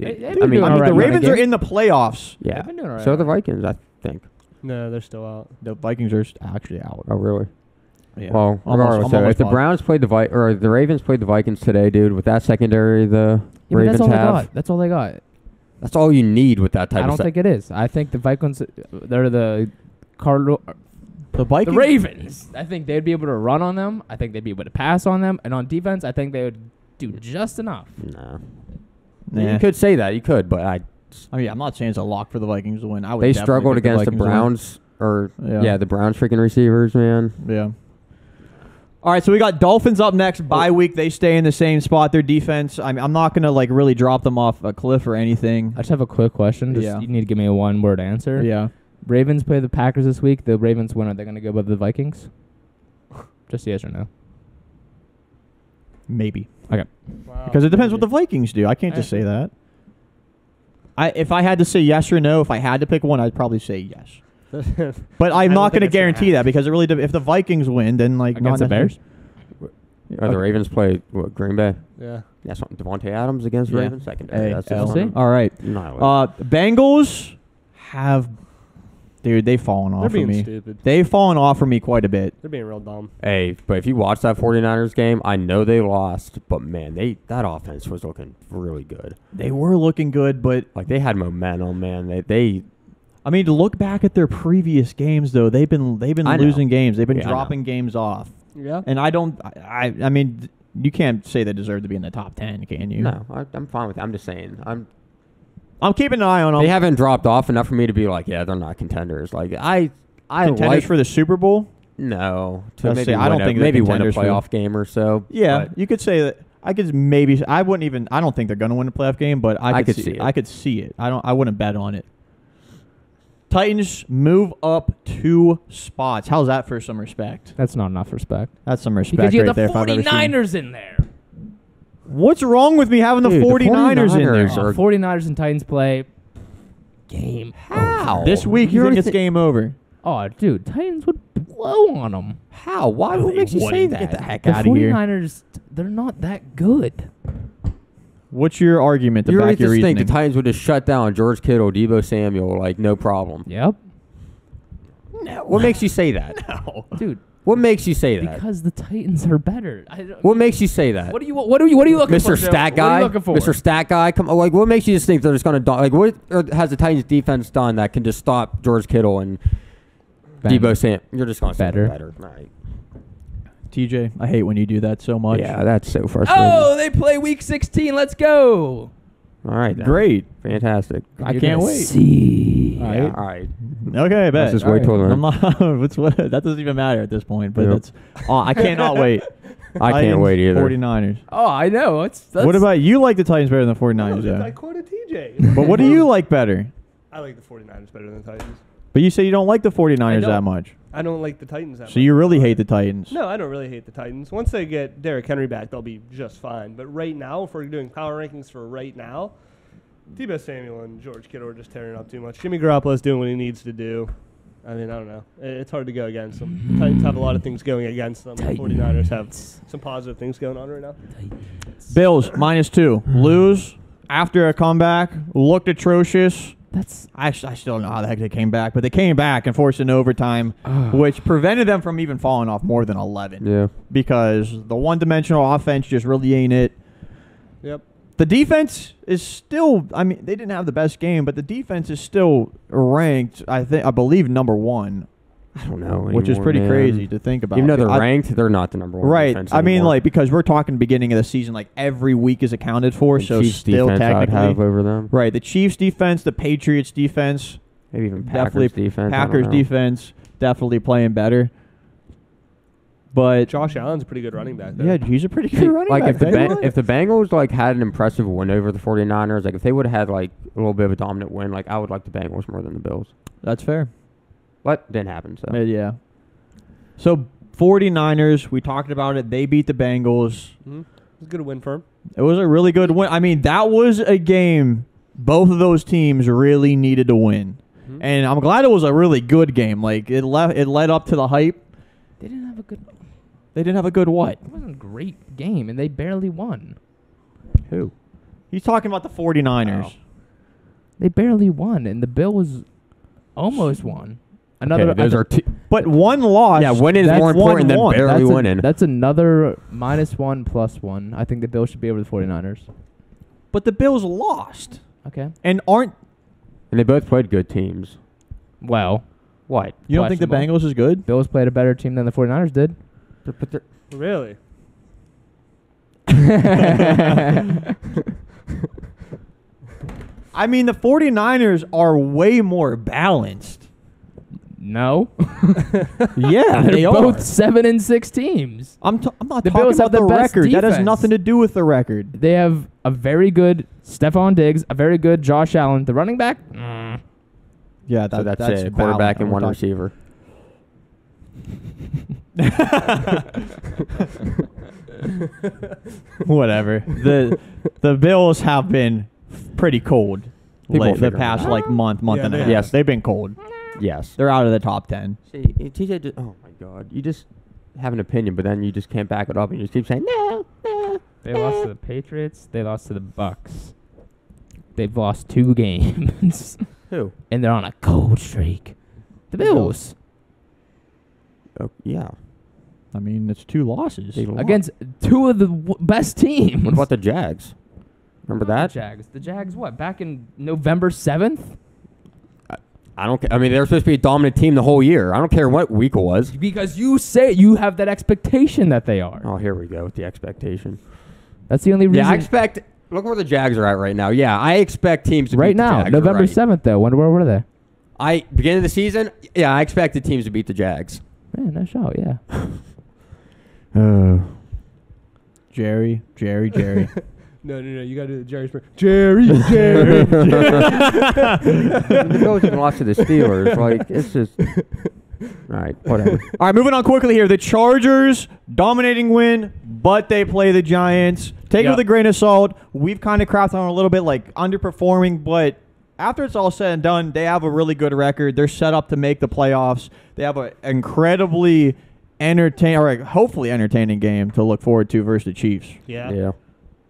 [SPEAKER 1] I mean,
[SPEAKER 2] The Ravens are in the playoffs.
[SPEAKER 1] Yeah.
[SPEAKER 3] They've been doing all right.
[SPEAKER 1] So are the Vikings, I think.
[SPEAKER 4] No, they're still out.
[SPEAKER 2] The Vikings are actually out.
[SPEAKER 1] Oh, really?
[SPEAKER 2] Yeah.
[SPEAKER 1] Well,
[SPEAKER 2] Almost-
[SPEAKER 1] regardless,
[SPEAKER 2] I'm
[SPEAKER 1] though,
[SPEAKER 2] almost
[SPEAKER 1] if the
[SPEAKER 2] positive.
[SPEAKER 1] Browns played or the Ravens played the Vikings today, dude, with that secondary the
[SPEAKER 3] Yeah, but
[SPEAKER 1] Ravens
[SPEAKER 3] that's all they
[SPEAKER 1] have,
[SPEAKER 3] got. That's all they got.
[SPEAKER 1] that's all you need with that type
[SPEAKER 3] I
[SPEAKER 1] of
[SPEAKER 3] don't think it is. I think the Vikings, they're the Cardinal,
[SPEAKER 2] The
[SPEAKER 3] the
[SPEAKER 2] Vikings.
[SPEAKER 3] Ravens. I think they'd be able to run on them. I think they'd be able to pass on them. And on defense, I think they would do just enough.
[SPEAKER 1] No.
[SPEAKER 2] Nah.
[SPEAKER 1] You could say that. You could, but
[SPEAKER 2] I mean, I'm not saying it's a lock for the Vikings to win. I would.
[SPEAKER 1] they
[SPEAKER 2] definitely
[SPEAKER 1] struggled
[SPEAKER 2] pick the
[SPEAKER 1] against the
[SPEAKER 2] Vikings to win.
[SPEAKER 1] Browns. Or,
[SPEAKER 2] Yeah.
[SPEAKER 1] the Browns freaking receivers, man.
[SPEAKER 2] Yeah. All right, so we got Dolphins up next. Bye week. They stay in the same spot. Their defense, I'm not going to like really drop them off a cliff or anything.
[SPEAKER 3] I just have a quick question.
[SPEAKER 2] Yeah.
[SPEAKER 3] You need to give me a one-word answer.
[SPEAKER 2] Yeah.
[SPEAKER 3] Ravens play the Packers this week. The Ravens win. Are they going to go above the Vikings? Just yes or no.
[SPEAKER 2] Maybe.
[SPEAKER 3] Okay.
[SPEAKER 4] Wow.
[SPEAKER 2] Because it depends what the Vikings do. I can't just say that. If I had to say yes or no, if I had to pick one, I'd probably say yes. But I'm
[SPEAKER 4] don't
[SPEAKER 2] not going
[SPEAKER 4] think
[SPEAKER 2] to
[SPEAKER 4] it's gonna
[SPEAKER 2] guarantee that because it really if the Vikings win, then like
[SPEAKER 3] Against the Bears?
[SPEAKER 1] Or the Ravens play Green Bay.
[SPEAKER 4] Yeah.
[SPEAKER 1] That's what Devontae Adams against
[SPEAKER 2] Yeah.
[SPEAKER 1] Ravens secondary.
[SPEAKER 2] Hey,
[SPEAKER 1] That's
[SPEAKER 2] L.
[SPEAKER 1] just
[SPEAKER 2] All right.
[SPEAKER 1] no.
[SPEAKER 2] Bengals have, dude, they've fallen
[SPEAKER 4] They're
[SPEAKER 2] off for
[SPEAKER 4] being
[SPEAKER 2] me.
[SPEAKER 4] stupid.
[SPEAKER 2] They've fallen off for me quite a bit.
[SPEAKER 4] They're being real dumb.
[SPEAKER 1] Hey, but if you watch that 49ers game, I know they lost, but man, that offense was looking really good.
[SPEAKER 2] They were looking good, but
[SPEAKER 1] Like they had momentum, man. They
[SPEAKER 2] I mean, to look back at their previous games, though, they've been
[SPEAKER 1] I know.
[SPEAKER 2] losing games. They've been
[SPEAKER 1] Yeah, I know.
[SPEAKER 2] dropping games off,
[SPEAKER 4] Yeah.
[SPEAKER 2] and I mean, you can't say they deserve to be in the top 10, can you?
[SPEAKER 1] no, I'm fine with it. I'm just saying.
[SPEAKER 2] I'm keeping an eye on them.
[SPEAKER 1] They haven't dropped off enough for me to be like, yeah, they're not contenders. Like I
[SPEAKER 2] Contenders
[SPEAKER 1] like
[SPEAKER 2] for the Super Bowl.
[SPEAKER 1] no to
[SPEAKER 2] Let's
[SPEAKER 1] maybe
[SPEAKER 2] see, I don't
[SPEAKER 1] win
[SPEAKER 2] think they're
[SPEAKER 1] maybe win a
[SPEAKER 2] contenders for
[SPEAKER 1] playoff game or so.
[SPEAKER 2] Yeah,
[SPEAKER 1] but
[SPEAKER 2] you could say that. I could maybe. I wouldn't even. I don't think they're going to win a playoff game, but I could see it. I could see it. I wouldn't bet on it. Titans move up 2 spots. How's that for some respect?
[SPEAKER 3] That's not enough respect.
[SPEAKER 2] That's some respect
[SPEAKER 3] Because you
[SPEAKER 2] right
[SPEAKER 3] have
[SPEAKER 2] there.
[SPEAKER 3] the
[SPEAKER 2] if I've ever seen it.
[SPEAKER 3] 49ers in there.
[SPEAKER 2] What's wrong with me having the
[SPEAKER 1] Dude, the
[SPEAKER 2] 49ers in there?
[SPEAKER 1] 49ers are-
[SPEAKER 3] 49ers and Titans play game.
[SPEAKER 1] How
[SPEAKER 2] This week, you
[SPEAKER 1] You're
[SPEAKER 2] think it's
[SPEAKER 1] thi-
[SPEAKER 2] game over?
[SPEAKER 3] Oh, dude, Titans would blow on them.
[SPEAKER 1] How? Why? What makes you say that?
[SPEAKER 2] Get the heck
[SPEAKER 3] The
[SPEAKER 2] out of here.
[SPEAKER 3] 49ers, they're not that good.
[SPEAKER 2] What's your argument to
[SPEAKER 1] You really
[SPEAKER 2] back your
[SPEAKER 1] just think
[SPEAKER 2] reasoning?
[SPEAKER 1] the Titans would just shut down George Kittle, Debo Samuel, like no problem?
[SPEAKER 3] Yep.
[SPEAKER 1] No. What makes you say that?
[SPEAKER 2] No.
[SPEAKER 3] Dude,
[SPEAKER 1] What makes you say that?
[SPEAKER 3] because the Titans are better. I don't,
[SPEAKER 1] What makes you say that?
[SPEAKER 3] what are you looking for?
[SPEAKER 1] Mr.
[SPEAKER 3] Joe?
[SPEAKER 1] Stat
[SPEAKER 3] What are
[SPEAKER 1] Guy,
[SPEAKER 3] you looking for?
[SPEAKER 1] Mr. Stat Guy, come on, like what makes you just think they're just gonna like what has the Titans defense done that can just stop George Kittle and Debo Sam? You're just gonna say
[SPEAKER 3] Better.
[SPEAKER 1] better. All right.
[SPEAKER 2] TJ, I hate when you do that so much.
[SPEAKER 1] Yeah, that's so frustrating.
[SPEAKER 3] Oh, they play week 16. Let's go.
[SPEAKER 1] All right, then.
[SPEAKER 2] Great.
[SPEAKER 1] Fantastic.
[SPEAKER 2] I
[SPEAKER 3] You're
[SPEAKER 2] can't
[SPEAKER 3] gonna
[SPEAKER 2] wait.
[SPEAKER 3] See.
[SPEAKER 2] All
[SPEAKER 1] Yeah,
[SPEAKER 2] right.
[SPEAKER 1] all right.
[SPEAKER 2] Okay, I bet.
[SPEAKER 1] Let's just wait
[SPEAKER 2] All
[SPEAKER 1] till then.
[SPEAKER 2] I'm not, that doesn't even matter at this point, but
[SPEAKER 1] Yep.
[SPEAKER 2] that's. I cannot wait.
[SPEAKER 1] I can't
[SPEAKER 2] Titans,
[SPEAKER 1] wait either.
[SPEAKER 2] 49ers.
[SPEAKER 3] Oh, I know. That's
[SPEAKER 2] What about you? Like the Titans better than the
[SPEAKER 4] No,
[SPEAKER 2] 49ers,
[SPEAKER 4] I
[SPEAKER 2] yeah.
[SPEAKER 4] quoted TJ.
[SPEAKER 2] But what do you like better?
[SPEAKER 4] I like the 49ers better than the Titans.
[SPEAKER 2] But you say you don't like the 49ers
[SPEAKER 4] don't.
[SPEAKER 2] that much.
[SPEAKER 4] I don't like the Titans that much.
[SPEAKER 2] So you really hate the Titans.
[SPEAKER 4] No, I don't really hate the Titans. Once they get Derrick Henry back, they'll be just fine. But right now, if we're doing power rankings for right now, Debo Samuel and George Kittle are just tearing up too much. Jimmy Garoppolo's doing what he needs to do. I mean, I don't know. It's hard to go against them. The Titans have a lot of things going against them. The 49ers have some positive things going on right now.
[SPEAKER 2] Bills -2. Lose after a comeback. Looked atrocious. I still don't know how the heck they came back, but they came back and forced an overtime, which prevented them from even falling off more than 11.
[SPEAKER 1] Yeah.
[SPEAKER 2] Because the one-dimensional offense just really ain't it.
[SPEAKER 4] Yep.
[SPEAKER 2] The defense is still, I mean, they didn't have the best game, but the defense is still ranked, I believe, number 1,
[SPEAKER 1] I don't know.
[SPEAKER 2] which is
[SPEAKER 1] anymore,
[SPEAKER 2] pretty
[SPEAKER 1] man.
[SPEAKER 2] crazy to think about.
[SPEAKER 1] Even though they're
[SPEAKER 2] I-
[SPEAKER 1] ranked, they're not the number 1
[SPEAKER 2] Right.
[SPEAKER 1] defense
[SPEAKER 2] I mean,
[SPEAKER 1] anymore.
[SPEAKER 2] like, because we're talking beginning of the season, like, every week is accounted for,
[SPEAKER 1] The
[SPEAKER 2] so
[SPEAKER 1] Chiefs
[SPEAKER 2] still
[SPEAKER 1] defense I'd
[SPEAKER 2] technically.
[SPEAKER 1] have over them.
[SPEAKER 2] Right. The Chiefs defense, the Patriots defense,
[SPEAKER 1] Maybe even
[SPEAKER 2] definitely
[SPEAKER 1] Packers defense. I don't
[SPEAKER 2] Packers
[SPEAKER 1] know.
[SPEAKER 2] defense, definitely playing better. But
[SPEAKER 4] Josh Allen's a pretty good running back.
[SPEAKER 2] yeah, he's a pretty good running
[SPEAKER 1] Like
[SPEAKER 2] back.
[SPEAKER 1] if the
[SPEAKER 2] man.
[SPEAKER 1] if the Bengals like had an impressive win over the 49ers, like if they would have had like a little bit of a dominant win, like I would like the Bengals more than the Bills.
[SPEAKER 2] That's fair.
[SPEAKER 1] But didn't happen. So
[SPEAKER 2] Yeah. So 49ers, we talked about it. They beat the Bengals.
[SPEAKER 4] It's a good win for him.
[SPEAKER 2] It was a really good win. I mean, that was a game both of those teams really needed to win. And I'm glad it was a really good game. Like it led up to the hype.
[SPEAKER 3] They didn't have a good.
[SPEAKER 2] They didn't have a good what?
[SPEAKER 3] It wasn't a great game, and they barely won.
[SPEAKER 1] who?
[SPEAKER 2] He's talking about the 49ers.
[SPEAKER 1] Oh.
[SPEAKER 3] They barely won, and the Bills almost won.
[SPEAKER 1] Okay, those are two.
[SPEAKER 2] But one loss.
[SPEAKER 1] Yeah, winning is
[SPEAKER 2] that's
[SPEAKER 1] more important than
[SPEAKER 2] 1-1.
[SPEAKER 1] barely winning.
[SPEAKER 3] That's another -1 +1. I think the Bills should be over the 49ers.
[SPEAKER 2] But the Bills lost.
[SPEAKER 3] Okay.
[SPEAKER 2] And aren't.
[SPEAKER 1] And they both played good teams.
[SPEAKER 3] Well,
[SPEAKER 1] What?
[SPEAKER 2] You don't think the
[SPEAKER 3] Questionable.
[SPEAKER 2] Bengals is good?
[SPEAKER 3] Bills played a better team than the 49ers did.
[SPEAKER 1] But they're,
[SPEAKER 4] Really?
[SPEAKER 2] I mean, the 49ers are way more balanced.
[SPEAKER 3] No.
[SPEAKER 2] Yeah,
[SPEAKER 3] They're
[SPEAKER 2] they
[SPEAKER 3] both
[SPEAKER 2] are.
[SPEAKER 3] 7-6 teams.
[SPEAKER 2] I'm not
[SPEAKER 3] The
[SPEAKER 2] talking
[SPEAKER 3] Bills have
[SPEAKER 2] about the
[SPEAKER 3] the best
[SPEAKER 2] record. That has
[SPEAKER 3] defense.
[SPEAKER 2] nothing to do with the record.
[SPEAKER 3] They have a very good Stephon Diggs, a very good Josh Allen. The running back?
[SPEAKER 2] Yeah,
[SPEAKER 1] so that's it.
[SPEAKER 2] valid.
[SPEAKER 1] Quarterback and
[SPEAKER 2] I'm
[SPEAKER 1] one
[SPEAKER 2] talking-
[SPEAKER 1] receiver.
[SPEAKER 2] Whatever. The Bills have been pretty cold
[SPEAKER 1] People
[SPEAKER 2] the
[SPEAKER 1] figure it
[SPEAKER 2] past
[SPEAKER 1] out.
[SPEAKER 2] like month
[SPEAKER 4] Yeah,
[SPEAKER 2] and a
[SPEAKER 4] they
[SPEAKER 2] half.
[SPEAKER 1] have.
[SPEAKER 2] They've been cold.
[SPEAKER 1] Yes.
[SPEAKER 2] They're out of the top 10.
[SPEAKER 1] See, TJ. Oh my God, you just have an opinion, but then you just can't back it up, and you just keep saying no.
[SPEAKER 3] They lost to the Patriots. They lost to the Bucks. They've lost 2 games.
[SPEAKER 1] Who?
[SPEAKER 3] And they're on a cold streak. The Bills.
[SPEAKER 1] Oh, yeah.
[SPEAKER 2] I mean, it's 2 losses.
[SPEAKER 1] They lost.
[SPEAKER 3] Against 2 of the best teams.
[SPEAKER 1] What about the Jags? Remember that?
[SPEAKER 3] The Jags, what? Back in November 7th?
[SPEAKER 1] I don't care. I mean, they're supposed to be a dominant team the whole year. I don't care what week it was.
[SPEAKER 3] Because you say you have that expectation that they are.
[SPEAKER 1] Oh, here we go with the expectation.
[SPEAKER 3] That's the only reason.
[SPEAKER 1] Yeah, I expect. Look where the Jags are at right now. Yeah, I expect teams to
[SPEAKER 3] right
[SPEAKER 1] beat the
[SPEAKER 3] now,
[SPEAKER 1] Jags.
[SPEAKER 3] November
[SPEAKER 1] Right.
[SPEAKER 3] 7th, though. Where were they?
[SPEAKER 1] Beginning of the season. Yeah, I expected teams to beat the Jags.
[SPEAKER 3] Man, no shot, yeah.
[SPEAKER 2] Jerry.
[SPEAKER 4] No, you got to do the Jerry Springer. Jerry.
[SPEAKER 1] The Bills even lost to the Steelers. Like, it's just. All right, whatever.
[SPEAKER 2] All right, moving on quickly here. The Chargers, dominating win, but they play the Giants. Take it with a grain of salt. We've kind of crapped on a little bit, like underperforming, but after it's all said and done, they have a really good record. They're set up to make the playoffs. They have an incredibly hopefully entertaining game to look forward to versus the Chiefs.
[SPEAKER 4] Yeah,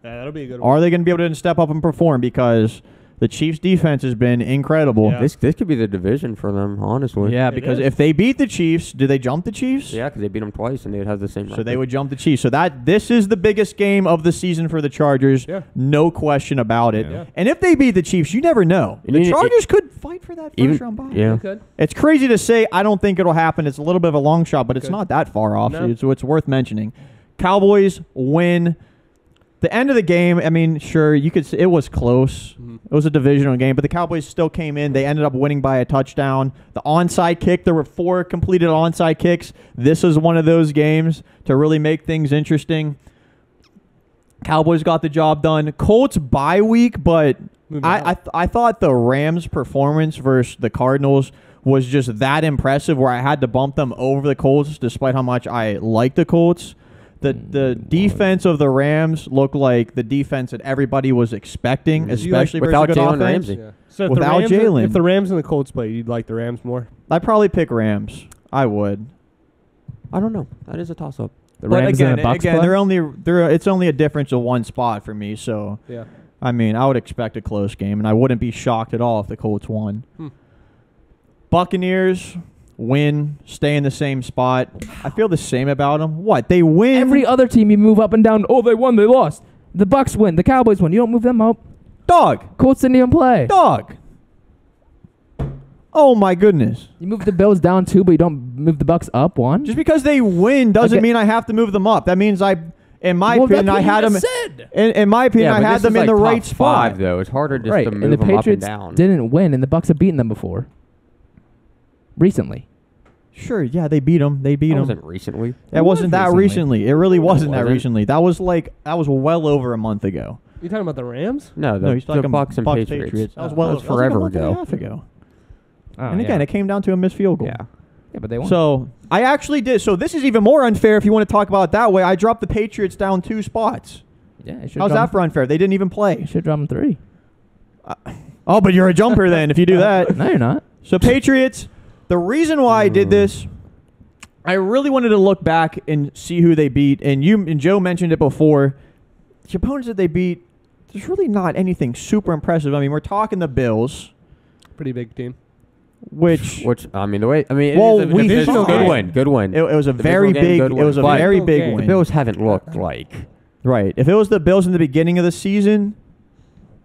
[SPEAKER 4] that'll be a good one.
[SPEAKER 2] Are they going to be able to step up and perform? Because the Chiefs' defense has been incredible.
[SPEAKER 4] Yeah.
[SPEAKER 1] This could be the division for them, honestly.
[SPEAKER 2] Yeah, because if they beat the Chiefs, do they jump the Chiefs?
[SPEAKER 1] Yeah, because they beat them twice and they'd have the same record.
[SPEAKER 2] So they would jump the Chiefs. So this is the biggest game of the season for the Chargers.
[SPEAKER 4] Yeah.
[SPEAKER 2] No question about it.
[SPEAKER 4] Yeah.
[SPEAKER 2] And if they beat the Chiefs, you never know. The Chargers could fight for that first round bye.
[SPEAKER 1] Yeah.
[SPEAKER 2] It's crazy to say. I don't think it'll happen. It's a little bit of a long shot, but it's not that far off.
[SPEAKER 4] No.
[SPEAKER 2] So it's worth mentioning. Cowboys win. The end of the game, I mean, sure, you could say it was close.
[SPEAKER 4] Mm-hmm.
[SPEAKER 2] It was a divisional game, but the Cowboys still came in. They ended up winning by a touchdown. The onside kick, there were 4 completed onside kicks. This is one of those games to really make things interesting. Cowboys got the job done. Colts bye week, but I thought the Rams' performance versus the Cardinals was just that impressive where I had to bump them over the Colts despite how much I like the Colts. The defense of the Rams looked like the defense that everybody was expecting, especially
[SPEAKER 1] without
[SPEAKER 2] versus good
[SPEAKER 1] Jalen
[SPEAKER 2] offense.
[SPEAKER 1] Ramsey.
[SPEAKER 4] Yeah. So
[SPEAKER 2] Without Jalen.
[SPEAKER 4] if the Rams and the Colts play, you'd like the Rams more?
[SPEAKER 2] I'd probably pick Rams. I would.
[SPEAKER 1] I don't know. That is a toss-up.
[SPEAKER 3] The
[SPEAKER 2] But
[SPEAKER 3] Rams
[SPEAKER 2] again,
[SPEAKER 3] and the Bucks play?
[SPEAKER 2] it's only a difference of 1 spot for me. So
[SPEAKER 4] Yeah.
[SPEAKER 2] I mean, I would expect a close game, and I wouldn't be shocked at all if the Colts won. Buccaneers win, stay in the same spot. I feel the same about them. What? They win.
[SPEAKER 3] Every other team you move up and down. Oh, they won, they lost. The Bucks win, the Cowboys win. You don't move them up.
[SPEAKER 2] Dog.
[SPEAKER 3] Colts didn't even play.
[SPEAKER 2] Dog. Oh, my goodness.
[SPEAKER 3] You move the Bills down 2, but you don't move the Bucks up 1.
[SPEAKER 2] Just because they win doesn't
[SPEAKER 3] Okay.
[SPEAKER 2] mean I have to move them up. That means in my
[SPEAKER 3] Well,
[SPEAKER 2] opinion,
[SPEAKER 3] that's
[SPEAKER 2] I
[SPEAKER 3] what
[SPEAKER 2] had
[SPEAKER 3] you
[SPEAKER 2] them.
[SPEAKER 3] just said.
[SPEAKER 2] In my opinion, I
[SPEAKER 1] but
[SPEAKER 2] had
[SPEAKER 1] this
[SPEAKER 2] them
[SPEAKER 1] is
[SPEAKER 2] in the
[SPEAKER 1] like
[SPEAKER 2] right
[SPEAKER 1] top
[SPEAKER 2] spot.
[SPEAKER 1] 5, though. It's harder just
[SPEAKER 3] Right,
[SPEAKER 1] to
[SPEAKER 3] and
[SPEAKER 1] move
[SPEAKER 3] the
[SPEAKER 1] them up and
[SPEAKER 3] Patriots
[SPEAKER 1] down.
[SPEAKER 3] didn't win, and the Bucks have beaten them before. Recently.
[SPEAKER 2] Sure, yeah, they beat them. They beat
[SPEAKER 1] That
[SPEAKER 2] them.
[SPEAKER 1] wasn't recently.
[SPEAKER 2] It wasn't that recently. It really wasn't that
[SPEAKER 1] wasn't?
[SPEAKER 2] recently. That was well over a month ago.
[SPEAKER 4] You talking about the Rams?
[SPEAKER 1] No,
[SPEAKER 2] No, he's
[SPEAKER 1] the
[SPEAKER 2] talking
[SPEAKER 1] Bucks and Patriots.
[SPEAKER 2] That was
[SPEAKER 1] That was forever
[SPEAKER 2] like a month and a
[SPEAKER 1] ago.
[SPEAKER 2] half ago.
[SPEAKER 3] Oh,
[SPEAKER 2] And again,
[SPEAKER 3] yeah.
[SPEAKER 2] it came down to a missed field goal.
[SPEAKER 1] Yeah.
[SPEAKER 3] Yeah, but they won.
[SPEAKER 2] So I actually did. So this is even more unfair if you want to talk about it that way. I dropped the Patriots down 2 spots.
[SPEAKER 3] yeah, you should
[SPEAKER 2] How's that for unfair? They didn't even play.
[SPEAKER 3] You should drop them 3.
[SPEAKER 2] Oh, but you're a jumper then if you do that.
[SPEAKER 3] No, you're not.
[SPEAKER 2] So Patriots, the reason why I did this, I really wanted to look back and see who they beat. And you and Joe mentioned it before. The opponents that they beat, there's really not anything super impressive. I mean, we're talking the Bills,
[SPEAKER 4] Pretty big team.
[SPEAKER 2] which
[SPEAKER 1] I mean, the way I mean,
[SPEAKER 2] Well,
[SPEAKER 1] it is a
[SPEAKER 2] we
[SPEAKER 1] divisional
[SPEAKER 2] thought-
[SPEAKER 1] good win. Good win.
[SPEAKER 2] it was a
[SPEAKER 1] The
[SPEAKER 2] very
[SPEAKER 1] divisional game,
[SPEAKER 2] big.
[SPEAKER 1] good
[SPEAKER 2] It was a
[SPEAKER 1] win. But
[SPEAKER 2] very
[SPEAKER 4] But
[SPEAKER 2] big
[SPEAKER 4] the
[SPEAKER 2] win.
[SPEAKER 1] the Bills haven't looked like.
[SPEAKER 2] Right. If it was the Bills in the beginning of the season,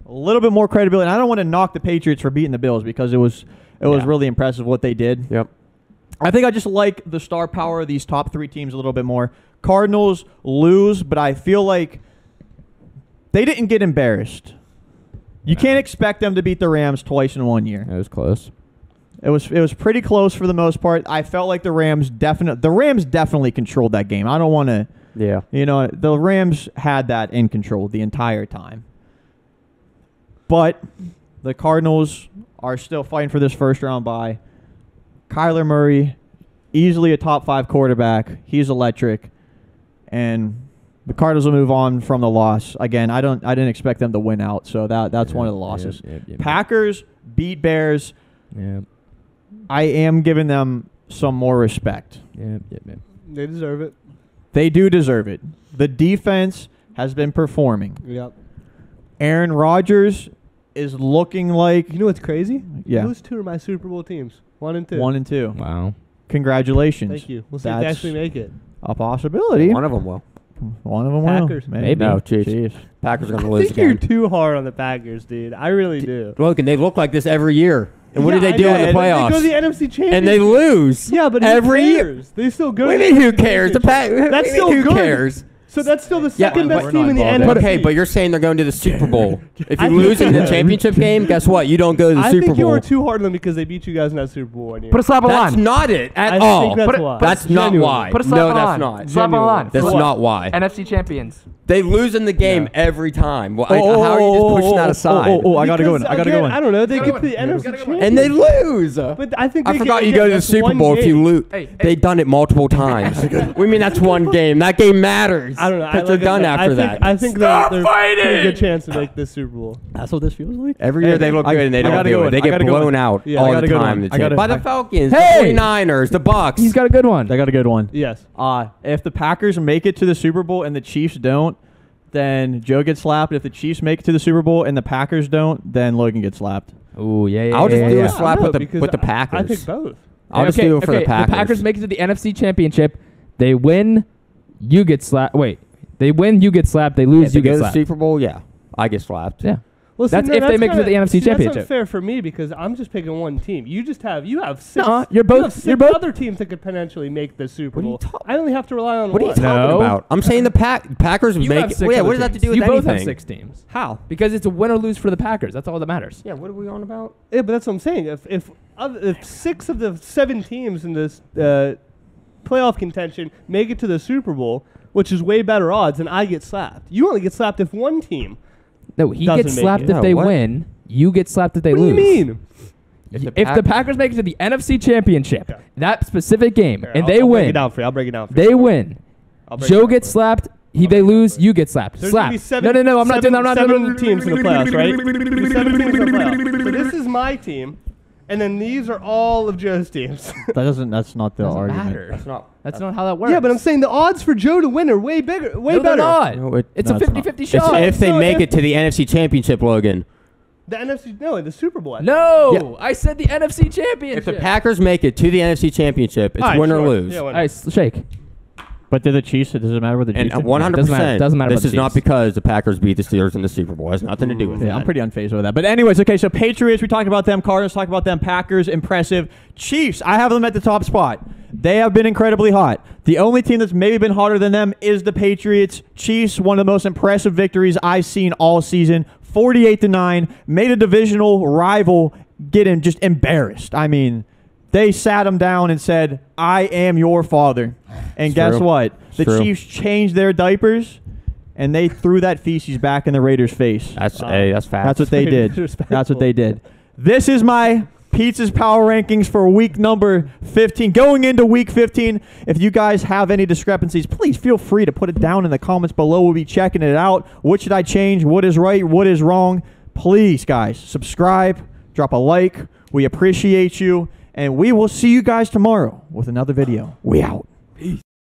[SPEAKER 2] a little bit more credibility. And I don't want to knock the Patriots for beating the Bills because it was
[SPEAKER 1] Yeah.
[SPEAKER 2] really impressive what they did.
[SPEAKER 1] Yep.
[SPEAKER 2] I think I just like the star power of these top 3 teams a little bit more. Cardinals lose, but I feel like they didn't get embarrassed. You can't expect them to beat the Rams twice in 1 year.
[SPEAKER 3] It was close.
[SPEAKER 2] It was pretty close for the most part. I felt like the Rams definitely controlled that game. I don't want to,
[SPEAKER 1] Yeah.
[SPEAKER 2] the Rams had that in control the entire time. But the Cardinals are still fighting for this first round bye. Kyler Murray, easily a top 5 quarterback. He's electric. And the Cardinals will move on from the loss. Again, I didn't expect them to win out, so that's one of the losses.
[SPEAKER 3] Yep.
[SPEAKER 2] Packers beat Bears.
[SPEAKER 3] Yeah.
[SPEAKER 2] I am giving them some more respect.
[SPEAKER 3] Yeah.
[SPEAKER 4] They deserve it.
[SPEAKER 2] They do deserve it. The defense has been performing.
[SPEAKER 4] Yep.
[SPEAKER 2] Aaron Rodgers is looking like
[SPEAKER 4] You know what's crazy?
[SPEAKER 2] Yeah.
[SPEAKER 4] Those two are my Super Bowl teams. 1 and 2.
[SPEAKER 2] 1 and 2.
[SPEAKER 3] Wow.
[SPEAKER 2] Congratulations.
[SPEAKER 4] Thank you. We'll see if they
[SPEAKER 2] That's
[SPEAKER 4] actually make it.
[SPEAKER 2] a possibility.
[SPEAKER 1] One of them will.
[SPEAKER 2] One of them
[SPEAKER 4] Packers.
[SPEAKER 2] will.
[SPEAKER 3] Maybe.
[SPEAKER 1] No, Chiefs. Packers are going to
[SPEAKER 4] I
[SPEAKER 1] lose
[SPEAKER 4] think you're
[SPEAKER 1] again.
[SPEAKER 4] too hard on the Packers, dude. I really do.
[SPEAKER 1] Look, and they look like this every year. And what do
[SPEAKER 4] Yeah,
[SPEAKER 1] they do
[SPEAKER 4] I
[SPEAKER 1] in the
[SPEAKER 4] know.
[SPEAKER 1] playoffs?
[SPEAKER 4] They go to the NFC Championship.
[SPEAKER 1] And they lose.
[SPEAKER 4] Yeah, but
[SPEAKER 1] every
[SPEAKER 4] who
[SPEAKER 1] year.
[SPEAKER 4] cares? They still go.
[SPEAKER 1] What
[SPEAKER 4] to
[SPEAKER 1] do you mean, who
[SPEAKER 4] the
[SPEAKER 1] cares? The
[SPEAKER 4] championship. That's still
[SPEAKER 1] who
[SPEAKER 4] good.
[SPEAKER 1] cares?
[SPEAKER 4] So that's still the
[SPEAKER 1] Yeah,
[SPEAKER 4] second
[SPEAKER 1] but-
[SPEAKER 4] best team in the
[SPEAKER 3] But-
[SPEAKER 4] NFC.
[SPEAKER 1] But okay, but you're saying they're going to the Super Bowl. If
[SPEAKER 4] I
[SPEAKER 1] you
[SPEAKER 4] think
[SPEAKER 1] lose in the
[SPEAKER 4] so.
[SPEAKER 1] championship game, guess what? You don't go to the
[SPEAKER 4] I
[SPEAKER 1] Super
[SPEAKER 4] think you
[SPEAKER 1] Bowl.
[SPEAKER 4] were too hard on them because they beat you guys in that Super Bowl one year.
[SPEAKER 5] Put a slap on the
[SPEAKER 1] That's
[SPEAKER 5] line.
[SPEAKER 1] not it at
[SPEAKER 4] I
[SPEAKER 1] all.
[SPEAKER 4] think that's
[SPEAKER 5] Put it-
[SPEAKER 4] why.
[SPEAKER 1] That's not
[SPEAKER 4] Genuinely.
[SPEAKER 1] why.
[SPEAKER 5] Put a slap
[SPEAKER 1] No,
[SPEAKER 5] on the
[SPEAKER 1] that's
[SPEAKER 5] line.
[SPEAKER 1] not.
[SPEAKER 5] Slap on the line.
[SPEAKER 1] That's
[SPEAKER 5] For what?
[SPEAKER 1] not why.
[SPEAKER 5] NFC champions.
[SPEAKER 1] They lose in the game
[SPEAKER 4] No.
[SPEAKER 1] every time. Well, how are you just pushing that aside?
[SPEAKER 2] I gotta go in.
[SPEAKER 4] Because,
[SPEAKER 2] I gotta
[SPEAKER 4] again,
[SPEAKER 2] go in.
[SPEAKER 4] I don't know. They
[SPEAKER 5] Gotta
[SPEAKER 4] get
[SPEAKER 5] go
[SPEAKER 4] to the
[SPEAKER 5] in.
[SPEAKER 4] NFC
[SPEAKER 5] Gotta go in.
[SPEAKER 4] Championship.
[SPEAKER 1] And they lose.
[SPEAKER 4] But I think
[SPEAKER 1] I
[SPEAKER 4] they
[SPEAKER 1] forgot
[SPEAKER 4] get,
[SPEAKER 1] you go to the
[SPEAKER 4] that's
[SPEAKER 1] Super
[SPEAKER 4] one
[SPEAKER 1] Bowl if you
[SPEAKER 4] game.
[SPEAKER 1] lose.
[SPEAKER 5] Hey,
[SPEAKER 1] They've done it multiple times. We mean that's one game. That game matters.
[SPEAKER 4] I don't know.
[SPEAKER 1] Because they're done after that.
[SPEAKER 4] I think
[SPEAKER 5] Stop
[SPEAKER 4] they're
[SPEAKER 5] fighting!
[SPEAKER 4] pretty good chance to make this Super Bowl.
[SPEAKER 2] That's what this feels like.
[SPEAKER 1] Every year they look good and they
[SPEAKER 2] I
[SPEAKER 1] don't
[SPEAKER 2] gotta
[SPEAKER 1] do
[SPEAKER 2] go
[SPEAKER 1] it.
[SPEAKER 2] in.
[SPEAKER 1] They
[SPEAKER 2] I
[SPEAKER 1] get
[SPEAKER 2] gotta go
[SPEAKER 1] blown
[SPEAKER 2] in.
[SPEAKER 1] out
[SPEAKER 2] Yeah, I
[SPEAKER 1] all
[SPEAKER 2] gotta
[SPEAKER 1] the
[SPEAKER 2] go
[SPEAKER 1] time.
[SPEAKER 2] in. I gotta-
[SPEAKER 1] By the Falcons,
[SPEAKER 3] Hey!
[SPEAKER 1] the 49ers, the Bucks.
[SPEAKER 3] He's got a good one.
[SPEAKER 2] I got a good one.
[SPEAKER 4] Yes.
[SPEAKER 2] If the Packers make it to the Super Bowl and the Chiefs don't, then Joe gets slapped. If the Chiefs make it to the Super Bowl and the Packers don't, then Logan gets slapped.
[SPEAKER 3] Ooh, yeah.
[SPEAKER 1] I'll just do
[SPEAKER 3] yeah.
[SPEAKER 1] a slap
[SPEAKER 4] No,
[SPEAKER 1] with
[SPEAKER 4] because
[SPEAKER 1] the Packers.
[SPEAKER 4] I pick both.
[SPEAKER 1] I'll just do it for the Packers.
[SPEAKER 3] The Packers make it to the NFC Championship. They win. You get slapped. Wait. They win. You get slapped. They lose.
[SPEAKER 1] If they
[SPEAKER 3] You
[SPEAKER 1] go
[SPEAKER 3] get
[SPEAKER 1] to the
[SPEAKER 3] slapped.
[SPEAKER 1] Super Bowl, yeah. I get slapped.
[SPEAKER 3] Yeah.
[SPEAKER 4] Well,
[SPEAKER 3] That's if they make it to the NFC Championship.
[SPEAKER 4] That's unfair for me because I'm just picking one team. You have six.
[SPEAKER 3] Nuh-uh, you're both-
[SPEAKER 4] You have 6
[SPEAKER 3] you're both-
[SPEAKER 4] other teams that could potentially make the Super
[SPEAKER 1] What are you
[SPEAKER 4] Bowl.
[SPEAKER 1] talk-
[SPEAKER 4] I only have to rely on
[SPEAKER 1] What are you
[SPEAKER 4] one.
[SPEAKER 1] talking
[SPEAKER 3] No.
[SPEAKER 1] about? I'm saying the Packers
[SPEAKER 3] You
[SPEAKER 1] make
[SPEAKER 3] have
[SPEAKER 1] it.
[SPEAKER 3] six
[SPEAKER 1] Yeah,
[SPEAKER 3] other
[SPEAKER 1] what does that have to
[SPEAKER 3] teams.
[SPEAKER 1] do with
[SPEAKER 3] You
[SPEAKER 1] anything?
[SPEAKER 3] both have 6 teams.
[SPEAKER 1] How?
[SPEAKER 3] Because it's a win or lose for the Packers. That's all that matters.
[SPEAKER 1] Yeah, what are we on about?
[SPEAKER 4] Yeah, but that's what I'm saying. If 6 of the 7 teams in this playoff contention make it to the Super Bowl, which is way better odds, then I get slapped. You only get slapped if one team.
[SPEAKER 3] No, he
[SPEAKER 4] Doesn't
[SPEAKER 3] gets
[SPEAKER 4] make
[SPEAKER 3] slapped
[SPEAKER 4] it.
[SPEAKER 3] if
[SPEAKER 1] No,
[SPEAKER 3] they
[SPEAKER 1] what?
[SPEAKER 3] win. You get slapped if they
[SPEAKER 4] What do
[SPEAKER 3] lose.
[SPEAKER 4] you mean?
[SPEAKER 3] If the Packers make it to the NFC Championship,
[SPEAKER 4] Okay.
[SPEAKER 3] that specific game,
[SPEAKER 4] Here,
[SPEAKER 3] and
[SPEAKER 4] I'll
[SPEAKER 3] they
[SPEAKER 4] break
[SPEAKER 3] win,
[SPEAKER 4] it down for you. I'll break it down for you.
[SPEAKER 3] they win.
[SPEAKER 4] I'll break it
[SPEAKER 3] Joe
[SPEAKER 4] down
[SPEAKER 3] gets
[SPEAKER 4] for you.
[SPEAKER 3] slapped.
[SPEAKER 4] I'll
[SPEAKER 3] They
[SPEAKER 4] break it down
[SPEAKER 3] lose.
[SPEAKER 4] for you.
[SPEAKER 3] You get slapped.
[SPEAKER 4] There's
[SPEAKER 3] Slap.
[SPEAKER 4] gonna be seven,
[SPEAKER 3] No. I'm not doing. I'm not
[SPEAKER 4] seven
[SPEAKER 3] doing.
[SPEAKER 4] teams in the playoffs, right? There's 7 teams in the playoffs. So this is my team, and then these are all of Joe's teams.
[SPEAKER 2] That's not the
[SPEAKER 3] Doesn't
[SPEAKER 2] argument.
[SPEAKER 3] matter.
[SPEAKER 1] That's not.
[SPEAKER 3] That's not how that works.
[SPEAKER 4] Yeah, but I'm saying the odds for Joe to win are way bigger, way
[SPEAKER 3] no, they're
[SPEAKER 4] better.
[SPEAKER 3] not.
[SPEAKER 1] No,
[SPEAKER 3] It's
[SPEAKER 2] no,
[SPEAKER 3] a
[SPEAKER 2] it's not.
[SPEAKER 3] 50-50
[SPEAKER 1] It's
[SPEAKER 3] shot.
[SPEAKER 1] if they
[SPEAKER 4] So
[SPEAKER 1] make
[SPEAKER 4] if-
[SPEAKER 1] it to the NFC Championship, Logan.
[SPEAKER 4] The NFC, no, in the Super Bowl.
[SPEAKER 3] No,
[SPEAKER 1] Yeah.
[SPEAKER 3] I said the NFC Championship.
[SPEAKER 1] If the Packers make it to the NFC Championship, it's
[SPEAKER 4] All right,
[SPEAKER 1] win or
[SPEAKER 4] sure.
[SPEAKER 1] lose.
[SPEAKER 4] Yeah, why
[SPEAKER 3] All
[SPEAKER 4] not?
[SPEAKER 3] right, shake.
[SPEAKER 2] But did the Chiefs? Does it matter what the
[SPEAKER 1] And
[SPEAKER 2] Chiefs? did?
[SPEAKER 1] 100%.
[SPEAKER 3] Doesn't matter
[SPEAKER 1] This
[SPEAKER 3] about
[SPEAKER 1] is
[SPEAKER 3] the
[SPEAKER 1] not
[SPEAKER 3] Chiefs.
[SPEAKER 1] because the Packers beat the Steelers in the Super Bowl. It has nothing to do with
[SPEAKER 2] Yeah,
[SPEAKER 1] that.
[SPEAKER 2] I'm pretty unfazed with that. But anyways, okay, so Patriots, we talked about them. Cardinals, talked about them. Packers, impressive. Chiefs, I have them at the top spot. They have been incredibly hot. The only team that's maybe been hotter than them is the Patriots. Chiefs, one of the most impressive victories I've seen all season. 48-9, made a divisional rival get just embarrassed. I mean, they sat him down and said, I am your father. And
[SPEAKER 1] It's
[SPEAKER 2] guess
[SPEAKER 1] true.
[SPEAKER 2] what? The
[SPEAKER 1] It's true.
[SPEAKER 2] Chiefs changed their diapers, and they threw that feces back in the Raiders' face.
[SPEAKER 1] That's that's fact.
[SPEAKER 2] That's what they
[SPEAKER 4] Pretty
[SPEAKER 2] did.
[SPEAKER 4] disrespectful.
[SPEAKER 2] That's what they did. This is my Pizza's Power Rankings for week number 15. Going into week 15, if you guys have any discrepancies, please feel free to put it down in the comments below. We'll be checking it out. What should I change? What is right? What is wrong? Please, guys, subscribe, drop a like. We appreciate you, and we will see you guys tomorrow with another video. We out.